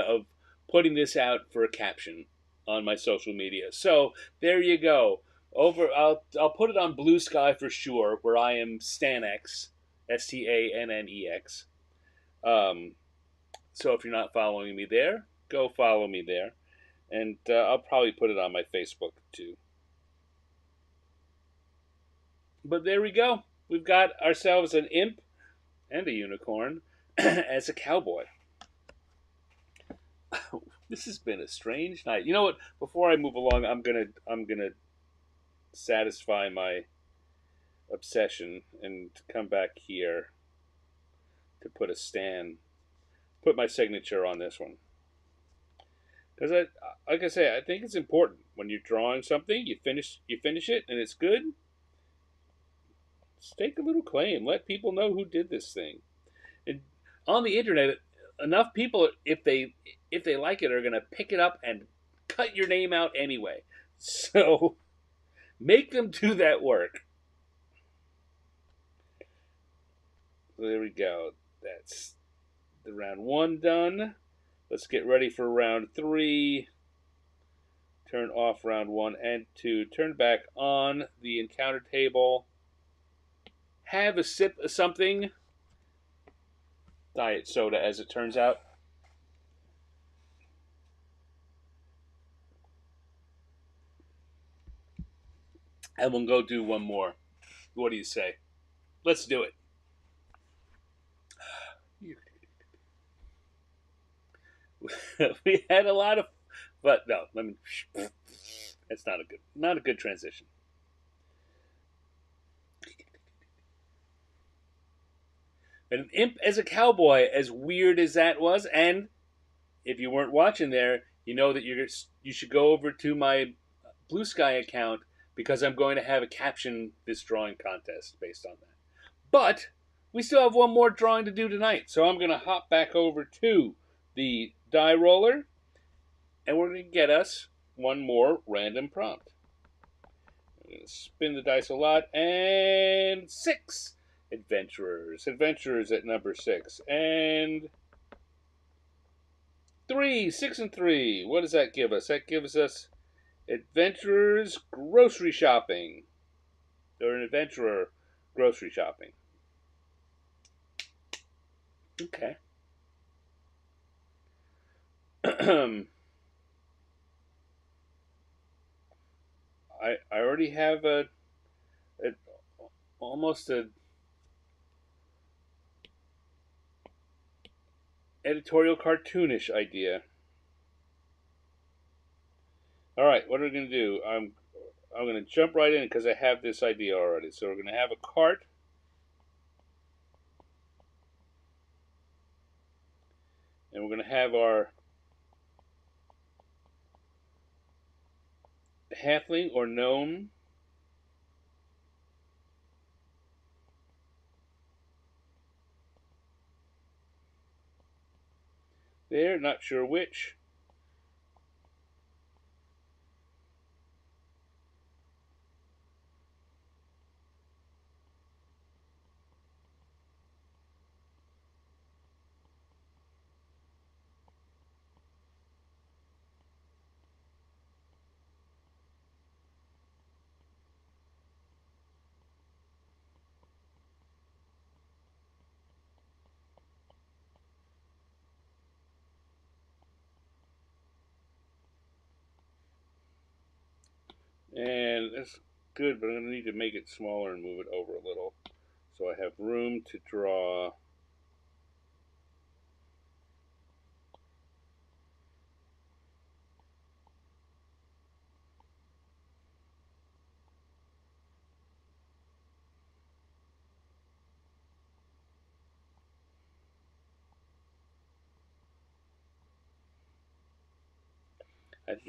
of putting this out for a caption on my social media. So there you go. I'll put it on Blue Sky for sure, where I am Stanex, STANNEX. Um, so if you're not following me there, go follow me there, and I'll probably put it on my Facebook too. But there we go. We've got ourselves an imp and a unicorn as a cowboy. This has been a strange night. You know what? Before I move along, I'm gonna satisfy my obsession and come back here to put my signature on this one. Because like I say, I think it's important when you're drawing something, you finish it, and it's good. Stake a little claim. Let people know who did this thing. And on the internet, enough people, if they like it, are gonna pick it up and cut your name out anyway. So make them do that work. So there we go. That's the round one done. Let's get ready for round three. Turn off round one and two. Turn back on the encounter table. Have a sip of something. Diet soda, as it turns out. And we'll go do one more. What do you say? Let's do it. We had a lot of, but no. Let me. That's not a good transition. But an imp as a cowboy, as weird as that was, and if you weren't watching there, you know that you should go over to my Blue Sky account because I'm going to have a caption this drawing contest based on that. But we still have one more drawing to do tonight, so I'm going to hop back over to the die roller, and we're going to get us one more random prompt. I'm going to spin the dice a lot, and 6 adventurers. Adventurers at number 6, and 3, 6 and 3. What does that give us? That gives us adventurers grocery shopping, or an adventurer grocery shopping. Okay. I already have a almost a editorial cartoonish idea. All right, what are we gonna do? I'm gonna jump right in because I have this idea already. So we're gonna have a cart. And we're going to have our halfling or gnome. There, not sure which. And that's good, but I'm going to need to make it smaller and move it over a little. So I have room to draw.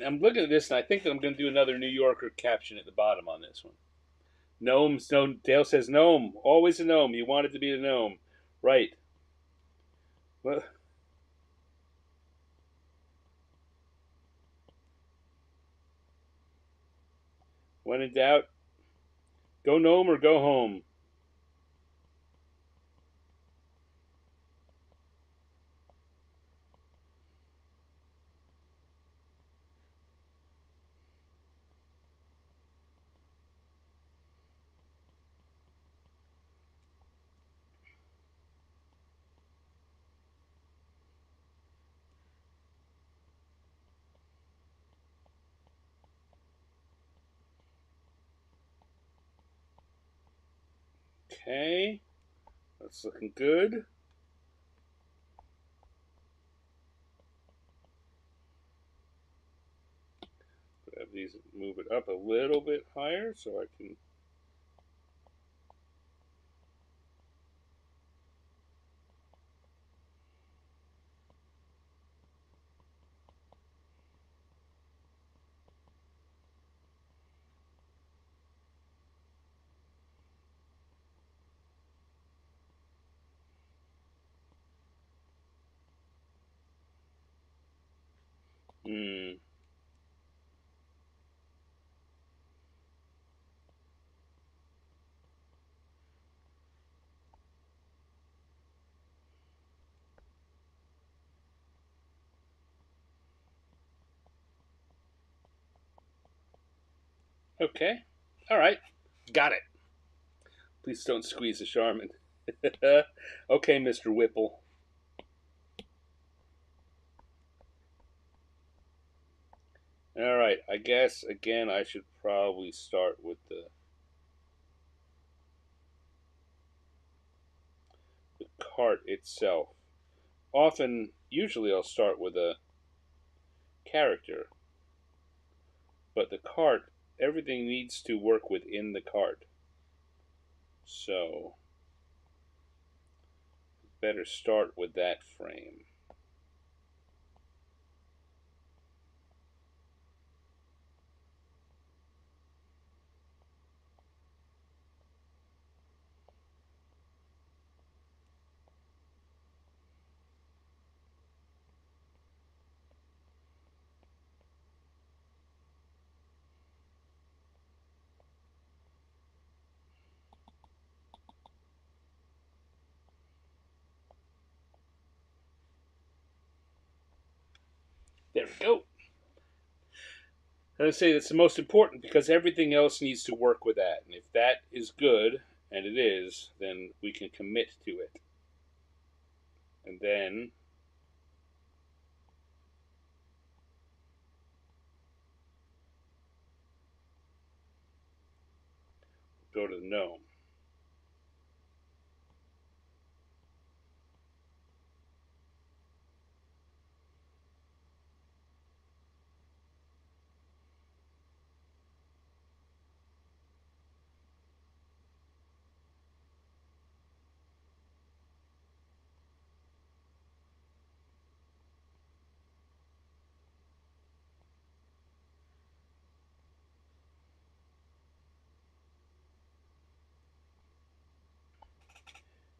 I'm looking at this and I think that I'm going to do another New Yorker caption at the bottom on this one. Gnomes, no, Dale says gnome. Always a gnome. You want it to be a gnome. Right. Well, When in doubt, go gnome or go home. Okay, that's looking good. Grab these and move it up a little bit higher so I can. Hmm. Okay. All right. Got it. Please don't squeeze the Charmin. Okay, Mr. Whipple. All right. I guess again I should probably start with the cart itself. Usually I'll start with a character, but the cart, everything needs to work within the cart. So better start with that frame. There we go. And I say that's the most important because everything else needs to work with that. And if that is good, and it is, then we can commit to it. And then go to the gnome.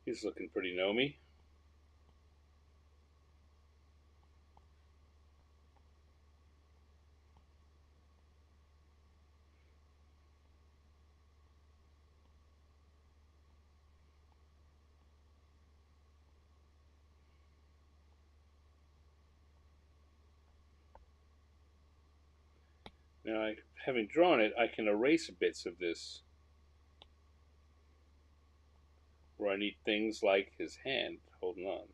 He's looking pretty gnomy. Now, having drawn it, I can erase bits of this where I need things like his hand holding on.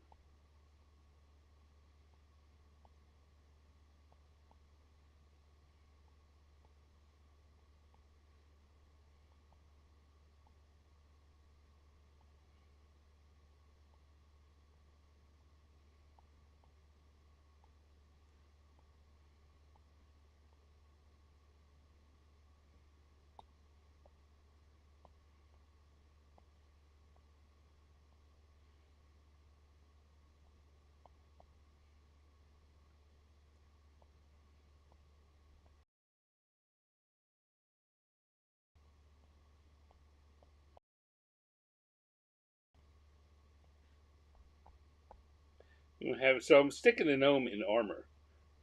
So I'm sticking the gnome in armor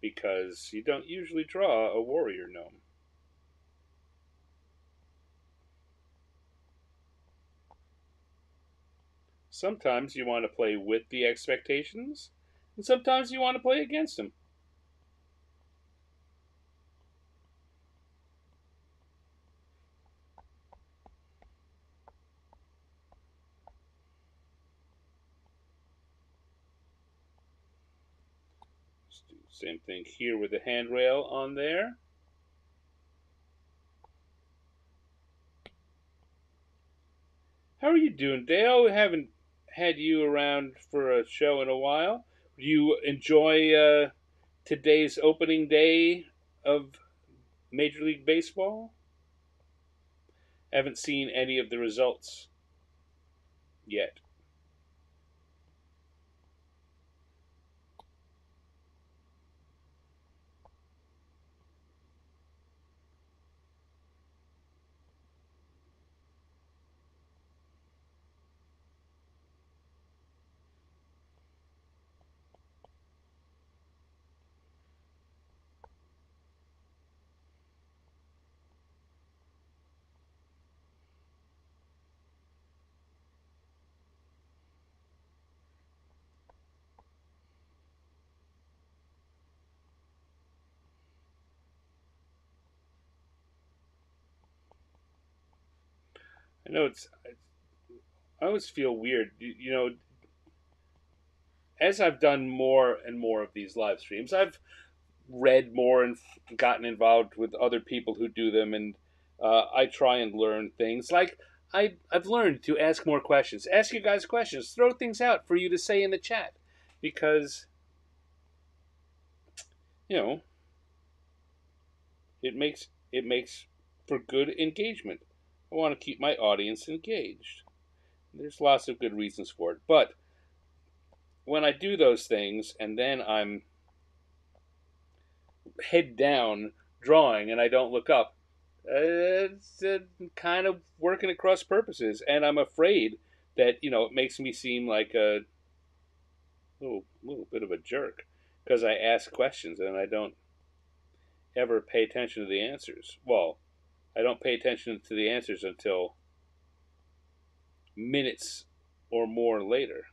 because you don't usually draw a warrior gnome. Sometimes you want to play with the expectations, and sometimes you want to play against them. Let's do the same thing here with the handrail on there. How are you doing, Dale? We haven't had you around for a show in a while. Do you enjoy today's opening day of Major League Baseball? Haven't seen any of the results yet. I know it's. I always feel weird. As I've done more and more of these live streams, I've read more and gotten involved with other people who do them, and I try and learn things. Like I've learned to ask more questions, ask you guys questions, throw things out for you to say in the chat, because you know it makes for good engagement. I want to keep my audience engaged. There's lots of good reasons for it, but when I do those things and then I'm head down drawing and I don't look up, it's kind of working at cross purposes, and I'm afraid that it makes me seem like a little bit of a jerk because I ask questions and I don't ever pay attention to the answers. Well, I don't pay attention to the answers until minutes or more later.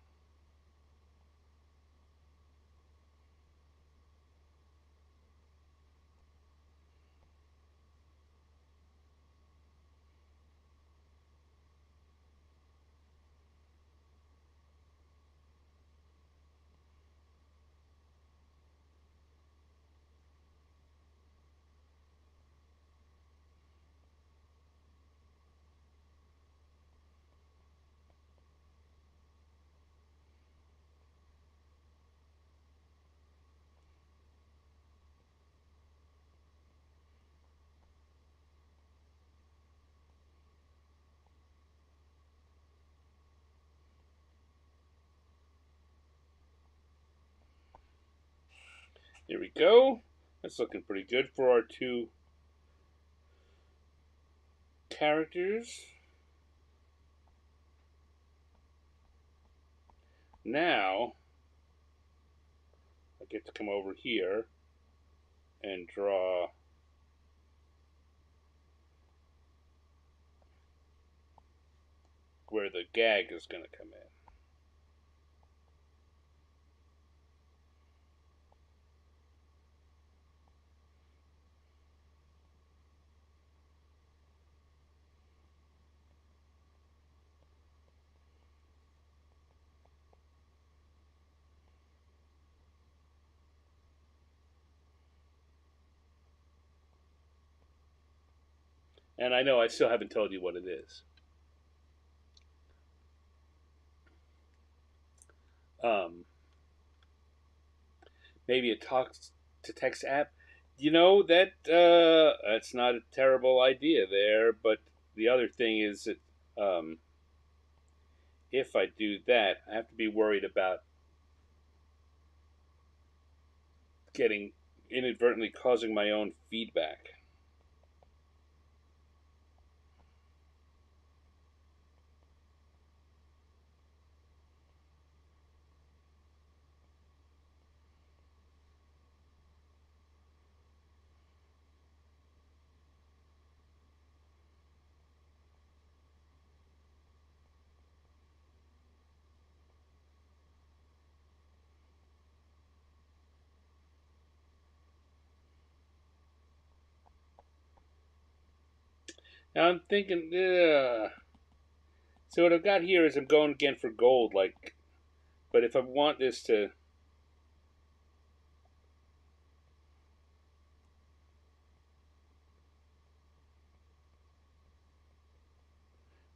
Here we go. That's looking pretty good for our two characters. Now I get to come over here and draw where the gag is going to come in. And I know I still haven't told you what it is. Um, Maybe a talk to text app. That's not a terrible idea there. But the other thing is that if I do that, I have to be worried about getting inadvertently causing my own feedback. Now I'm thinking, so what I've got here is I'm going again for gold, like, but if I want this to,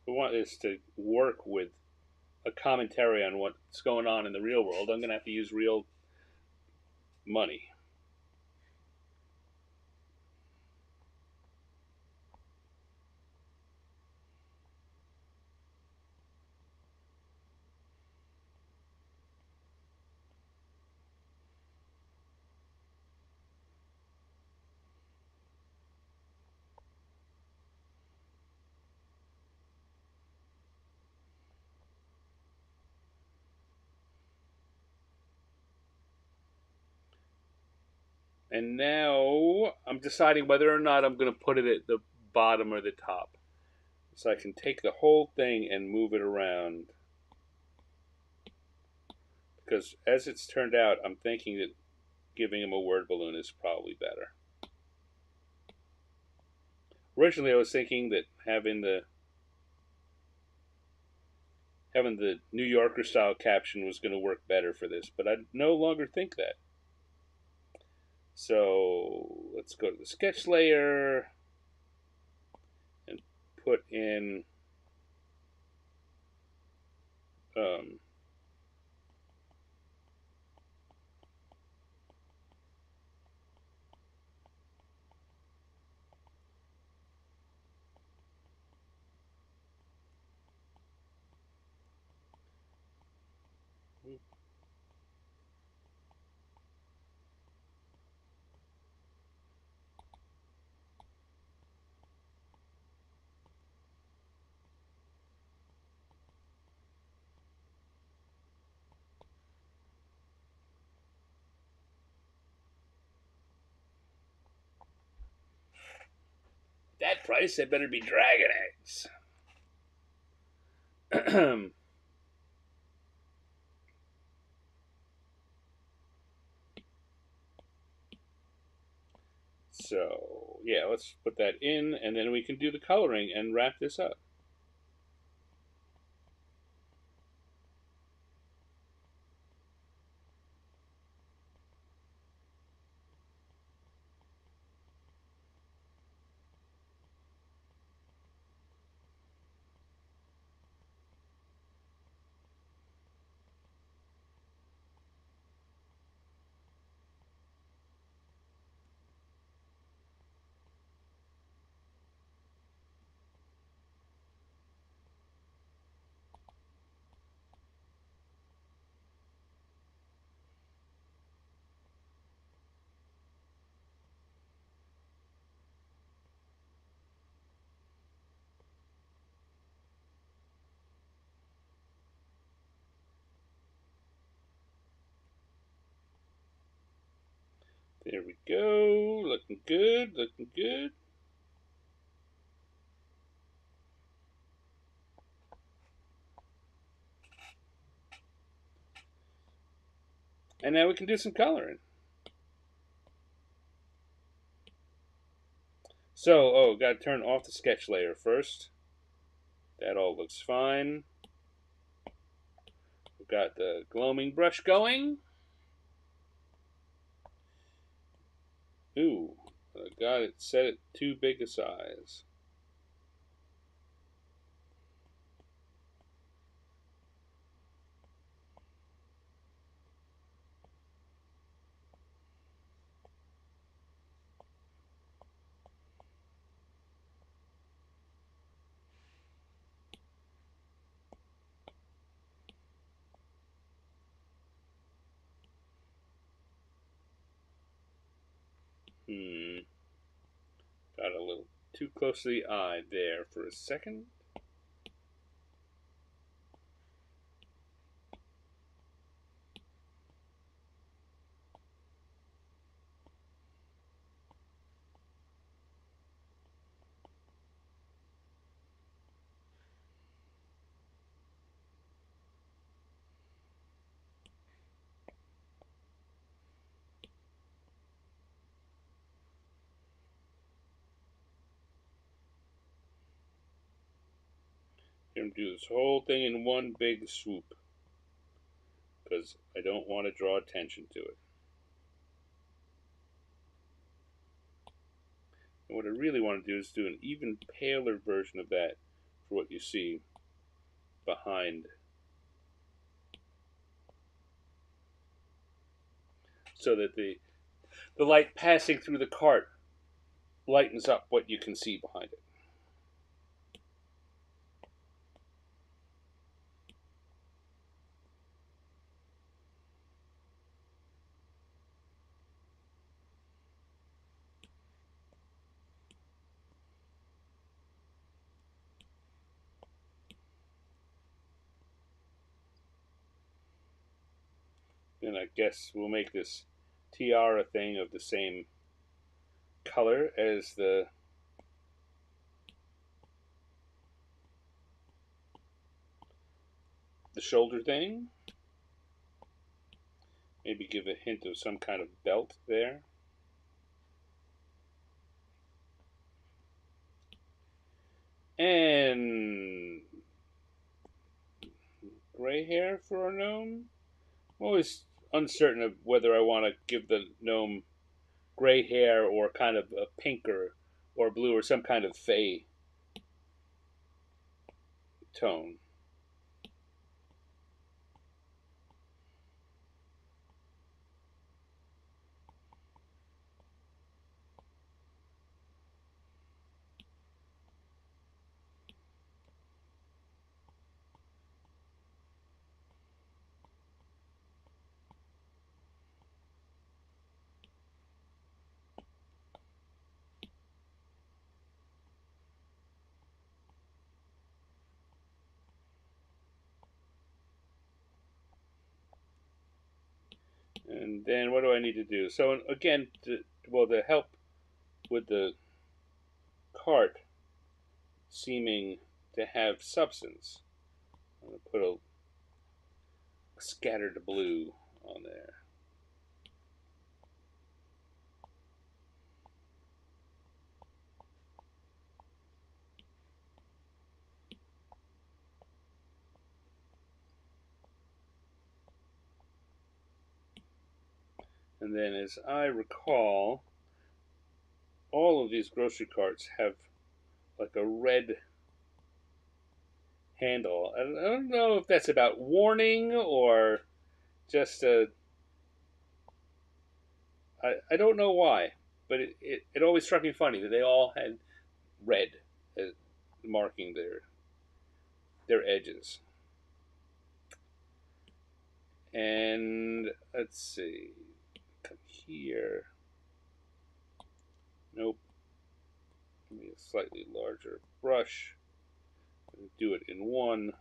I want this to work with a commentary on what's going on in the real world, I'm going to have to use real money. And now I'm deciding whether or not I'm going to put it at the bottom or the top. So I can take the whole thing and move it around. Because as it's turned out, I'm thinking that giving him a word balloon is probably better. Originally, I was thinking that having the New Yorker style caption was going to work better for this, but I no longer think that. So let's go to the sketch layer and put in um, that price. That better be dragon eggs. So yeah, let's put that in, and then we can do the coloring and wrap this up. There we go. Looking good. Looking good. And now we can do some coloring. So, got to turn off the sketch layer first. That all looks fine. We've got the gloaming brush going. Ooh, I got it set at too big a size. Got a little too close to the eye there for a second. Gonna do this whole thing in one big swoop because I don't want to draw attention to it. And what I really want to do is do an even paler version of that for what you see behind. So that the light passing through the cart lightens up what you can see behind it. And I guess we'll make this tiara thing of the same color as the shoulder thing. Maybe give a hint of some kind of belt there. And gray hair for our gnome. I'm always uncertain of whether I want to give the gnome gray hair or kind of a pink or blue or some kind of fey tone. And then what do I need to do? So again, to help with the cart seeming to have substance, I'm going to put a scattered blue on there. And then, as I recall, all of these grocery carts have like a red handle. I don't know if that's about warning or just a. I don't know why, but it always struck me funny that they all had red marking their edges. And let's see, come here. Nope. Give me a slightly larger brush. Do it in one.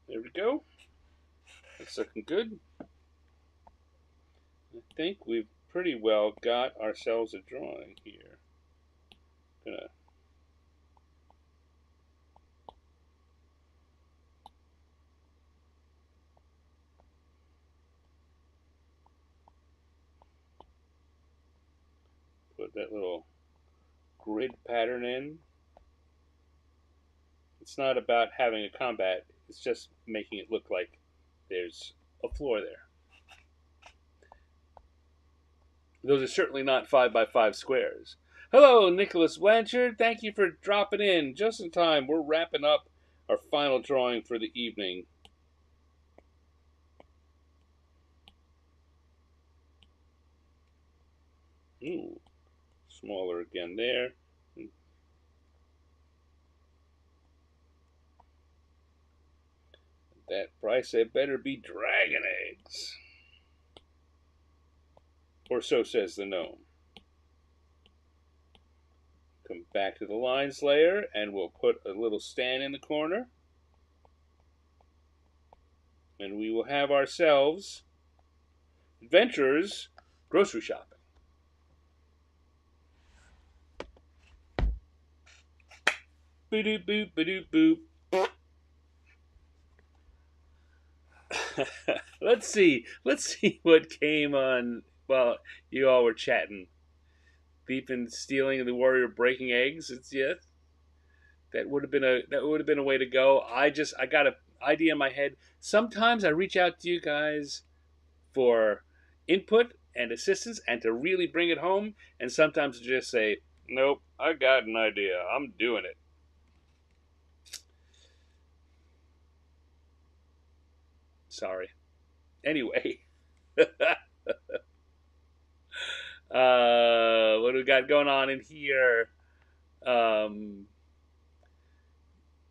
There we go. That's looking good. I think we've pretty well got ourselves a drawing here. Gonna put that little grid pattern in. It's not about having a combat, it's just making it look like there's a floor there. Those are certainly not 5x5 squares. Hello, Nicholas Blanchard. Thank you for dropping in just in time. We're wrapping up our final drawing for the evening. Ooh, smaller again there. that price, it better be dragon eggs. Or so says the gnome. Come back to the line slayer, and we'll put a little stand in the corner. And we will have ourselves adventurers grocery shopping. Boop boop boop boop. Let's see what came on while you all were chatting. Thief and stealing, and the warrior breaking eggs. It's that would have been a way to go. I got an idea in my head. Sometimes I reach out to you guys for input and assistance and to really bring it home, and sometimes I just say, nope, I got an idea. I'm doing it. Sorry. Anyway. What do we got going on in here?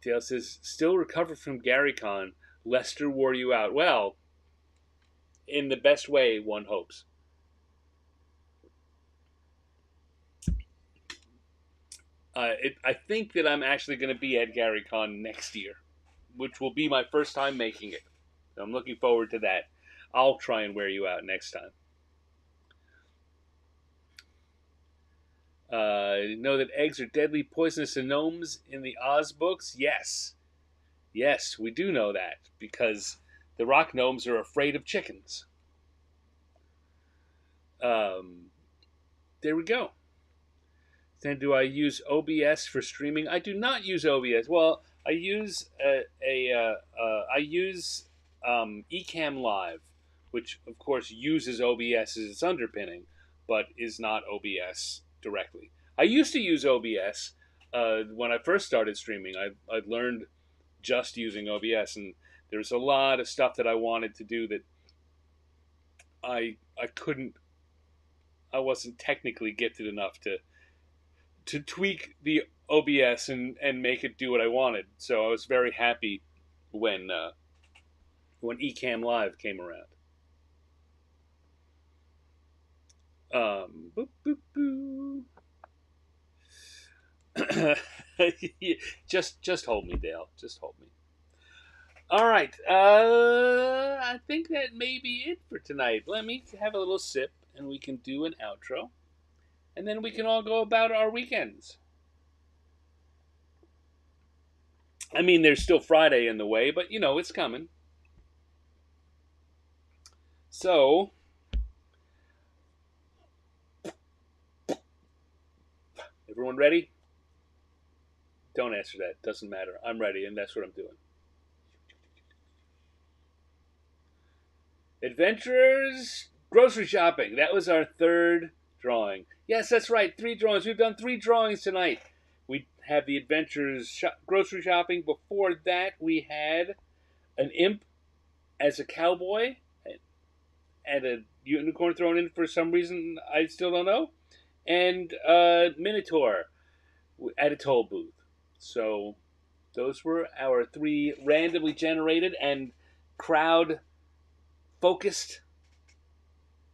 Dale says, still recovered from GaryCon. Lester wore you out. Well, in the best way, one hopes. I think that I'm actually going to be at GaryCon next year, which will be my first time making it. So I'm looking forward to that. I'll try and wear you out next time. Know that eggs are deadly poisonous to gnomes in the Oz books? Yes. Yes, we do know that, because the rock gnomes are afraid of chickens. There we go. Then do I use OBS for streaming? I do not use OBS. Well, I use Ecamm Live, which of course uses OBS as its underpinning, but is not OBS directly. I used to use OBS when I first started streaming. I learned just using OBS, and there's a lot of stuff that I wanted to do that I couldn't. I wasn't technically gifted enough to tweak the OBS and make it do what I wanted. So I was very happy when Ecamm Live came around. Boop, boop, boop. just hold me, Dale. Just hold me. All right. I think that may be it for tonight. Let me have a little sip, and we can do an outro. And then we can all go about our weekends. I mean, there's still Friday in the way, but, it's coming. So, everyone ready? Don't answer that. Doesn't matter. I'm ready, and that's what I'm doing. Adventurers grocery shopping. That was our third drawing. Yes, that's right. 3 drawings. We've done 3 drawings tonight. We have the adventurers grocery shopping. Before that, we had an imp as a cowboy and a unicorn thrown in for some reason I still don't know, and Minotaur at a toll booth. So those were our 3 randomly generated and crowd-focused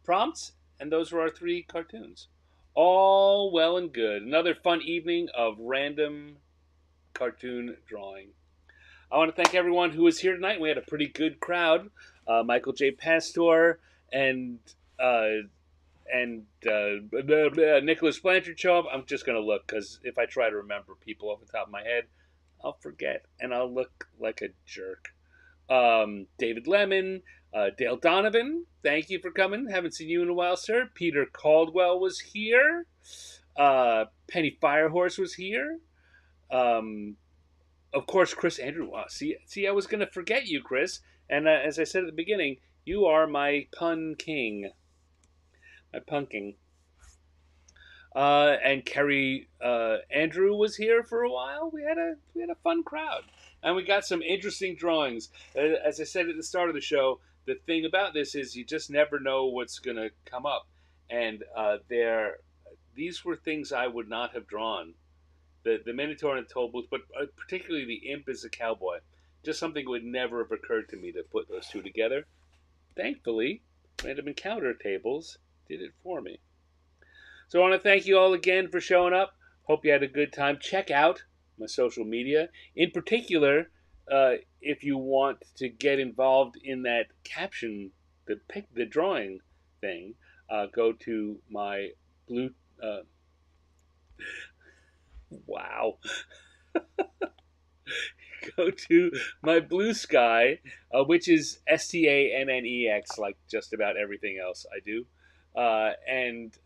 prompts, and those were our 3 cartoons. All well and good. Another fun evening of random cartoon drawing. I want to thank everyone who was here tonight. We had a pretty good crowd. Michael J. Pastor and Nicholas Blanchard show up. I'm just going to look, because if I try to remember people off the top of my head, I'll forget, and I'll look like a jerk. David Lemon, Dale Donovan, thank you for coming. Haven't seen you in a while, sir. Peter Caldwell was here. Penny Firehorse was here. Of course, Chris Andrew. See, I was going to forget you, Chris. And as I said at the beginning, you are my pun king. My punking. And Kerry Andrew was here for a while. We had a fun crowd, and we got some interesting drawings. As I said at the start of the show, the thing about this is you just never know what's going to come up, and these were things I would not have drawn. The Minotaur and the Tollbooth, but particularly the imp as a cowboy. Just something that would never have occurred to me to put those two together. Thankfully, Random Encounter Tables did it for me. So I want to thank you all again for showing up. Hope you had a good time. Check out my social media. In particular, if you want to get involved in that caption, the drawing thing, go to my blue. Wow. Go to my Blue Sky, which is STANNEX, like just about everything else I do, and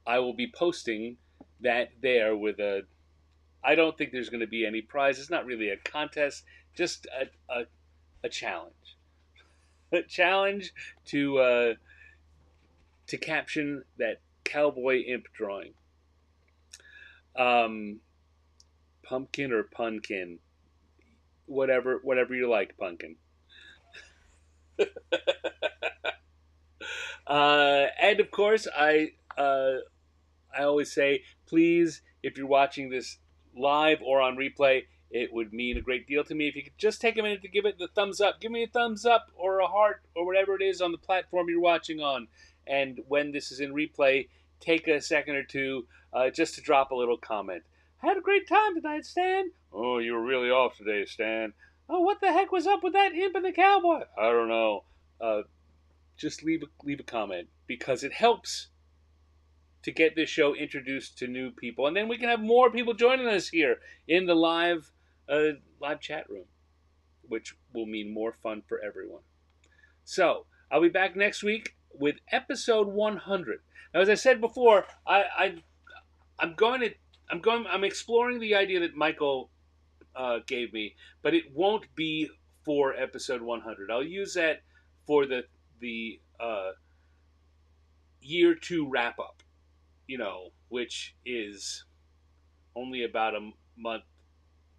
I will be posting that there with a. I don't think there's going to be any prize. It's not really a contest, just a challenge. A challenge to caption that cowboy imp drawing. Pumpkin or punkin, whatever you like, pumpkin. And of course, I always say, please, if you're watching this live or on replay, it would mean a great deal to me if you could just take a minute to give it the thumbs up. Give me a thumbs up or a heart or whatever it is on the platform you're watching on. And when this is in replay, take a second or two just to drop a little comment. I had a great time tonight, Stan. Oh, you were really off today, Stan. Oh, what the heck was up with that imp and the cowboy? I don't know. Just leave a comment because it helps to get this show introduced to new people, and then we can have more people joining us here in the live chat room, which will mean more fun for everyone. So I'll be back next week with episode 100. Now, as I said before, I'm exploring the idea that Michael gave me, but it won't be for episode 100. I'll use that for the year 2 wrap up. Which is only about a month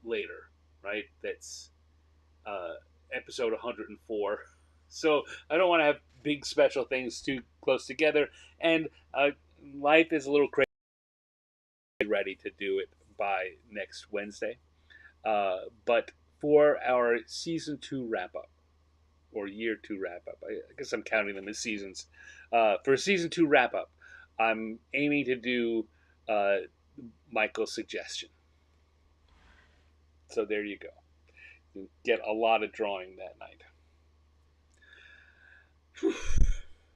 later, right? That's episode 104. So I don't want to have big special things too close together, and life is a little crazy. Ready to do it by next Wednesday, but for our season 2 wrap up or year 2 wrap up, I guess I'm counting them as seasons. For season 2 wrap up, I'm aiming to do Michael's suggestion. So there you go. You get a lot of drawing that night. Whew.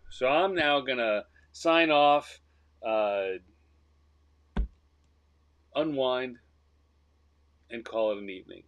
So I'm now going to sign off, unwind, and call it an evening.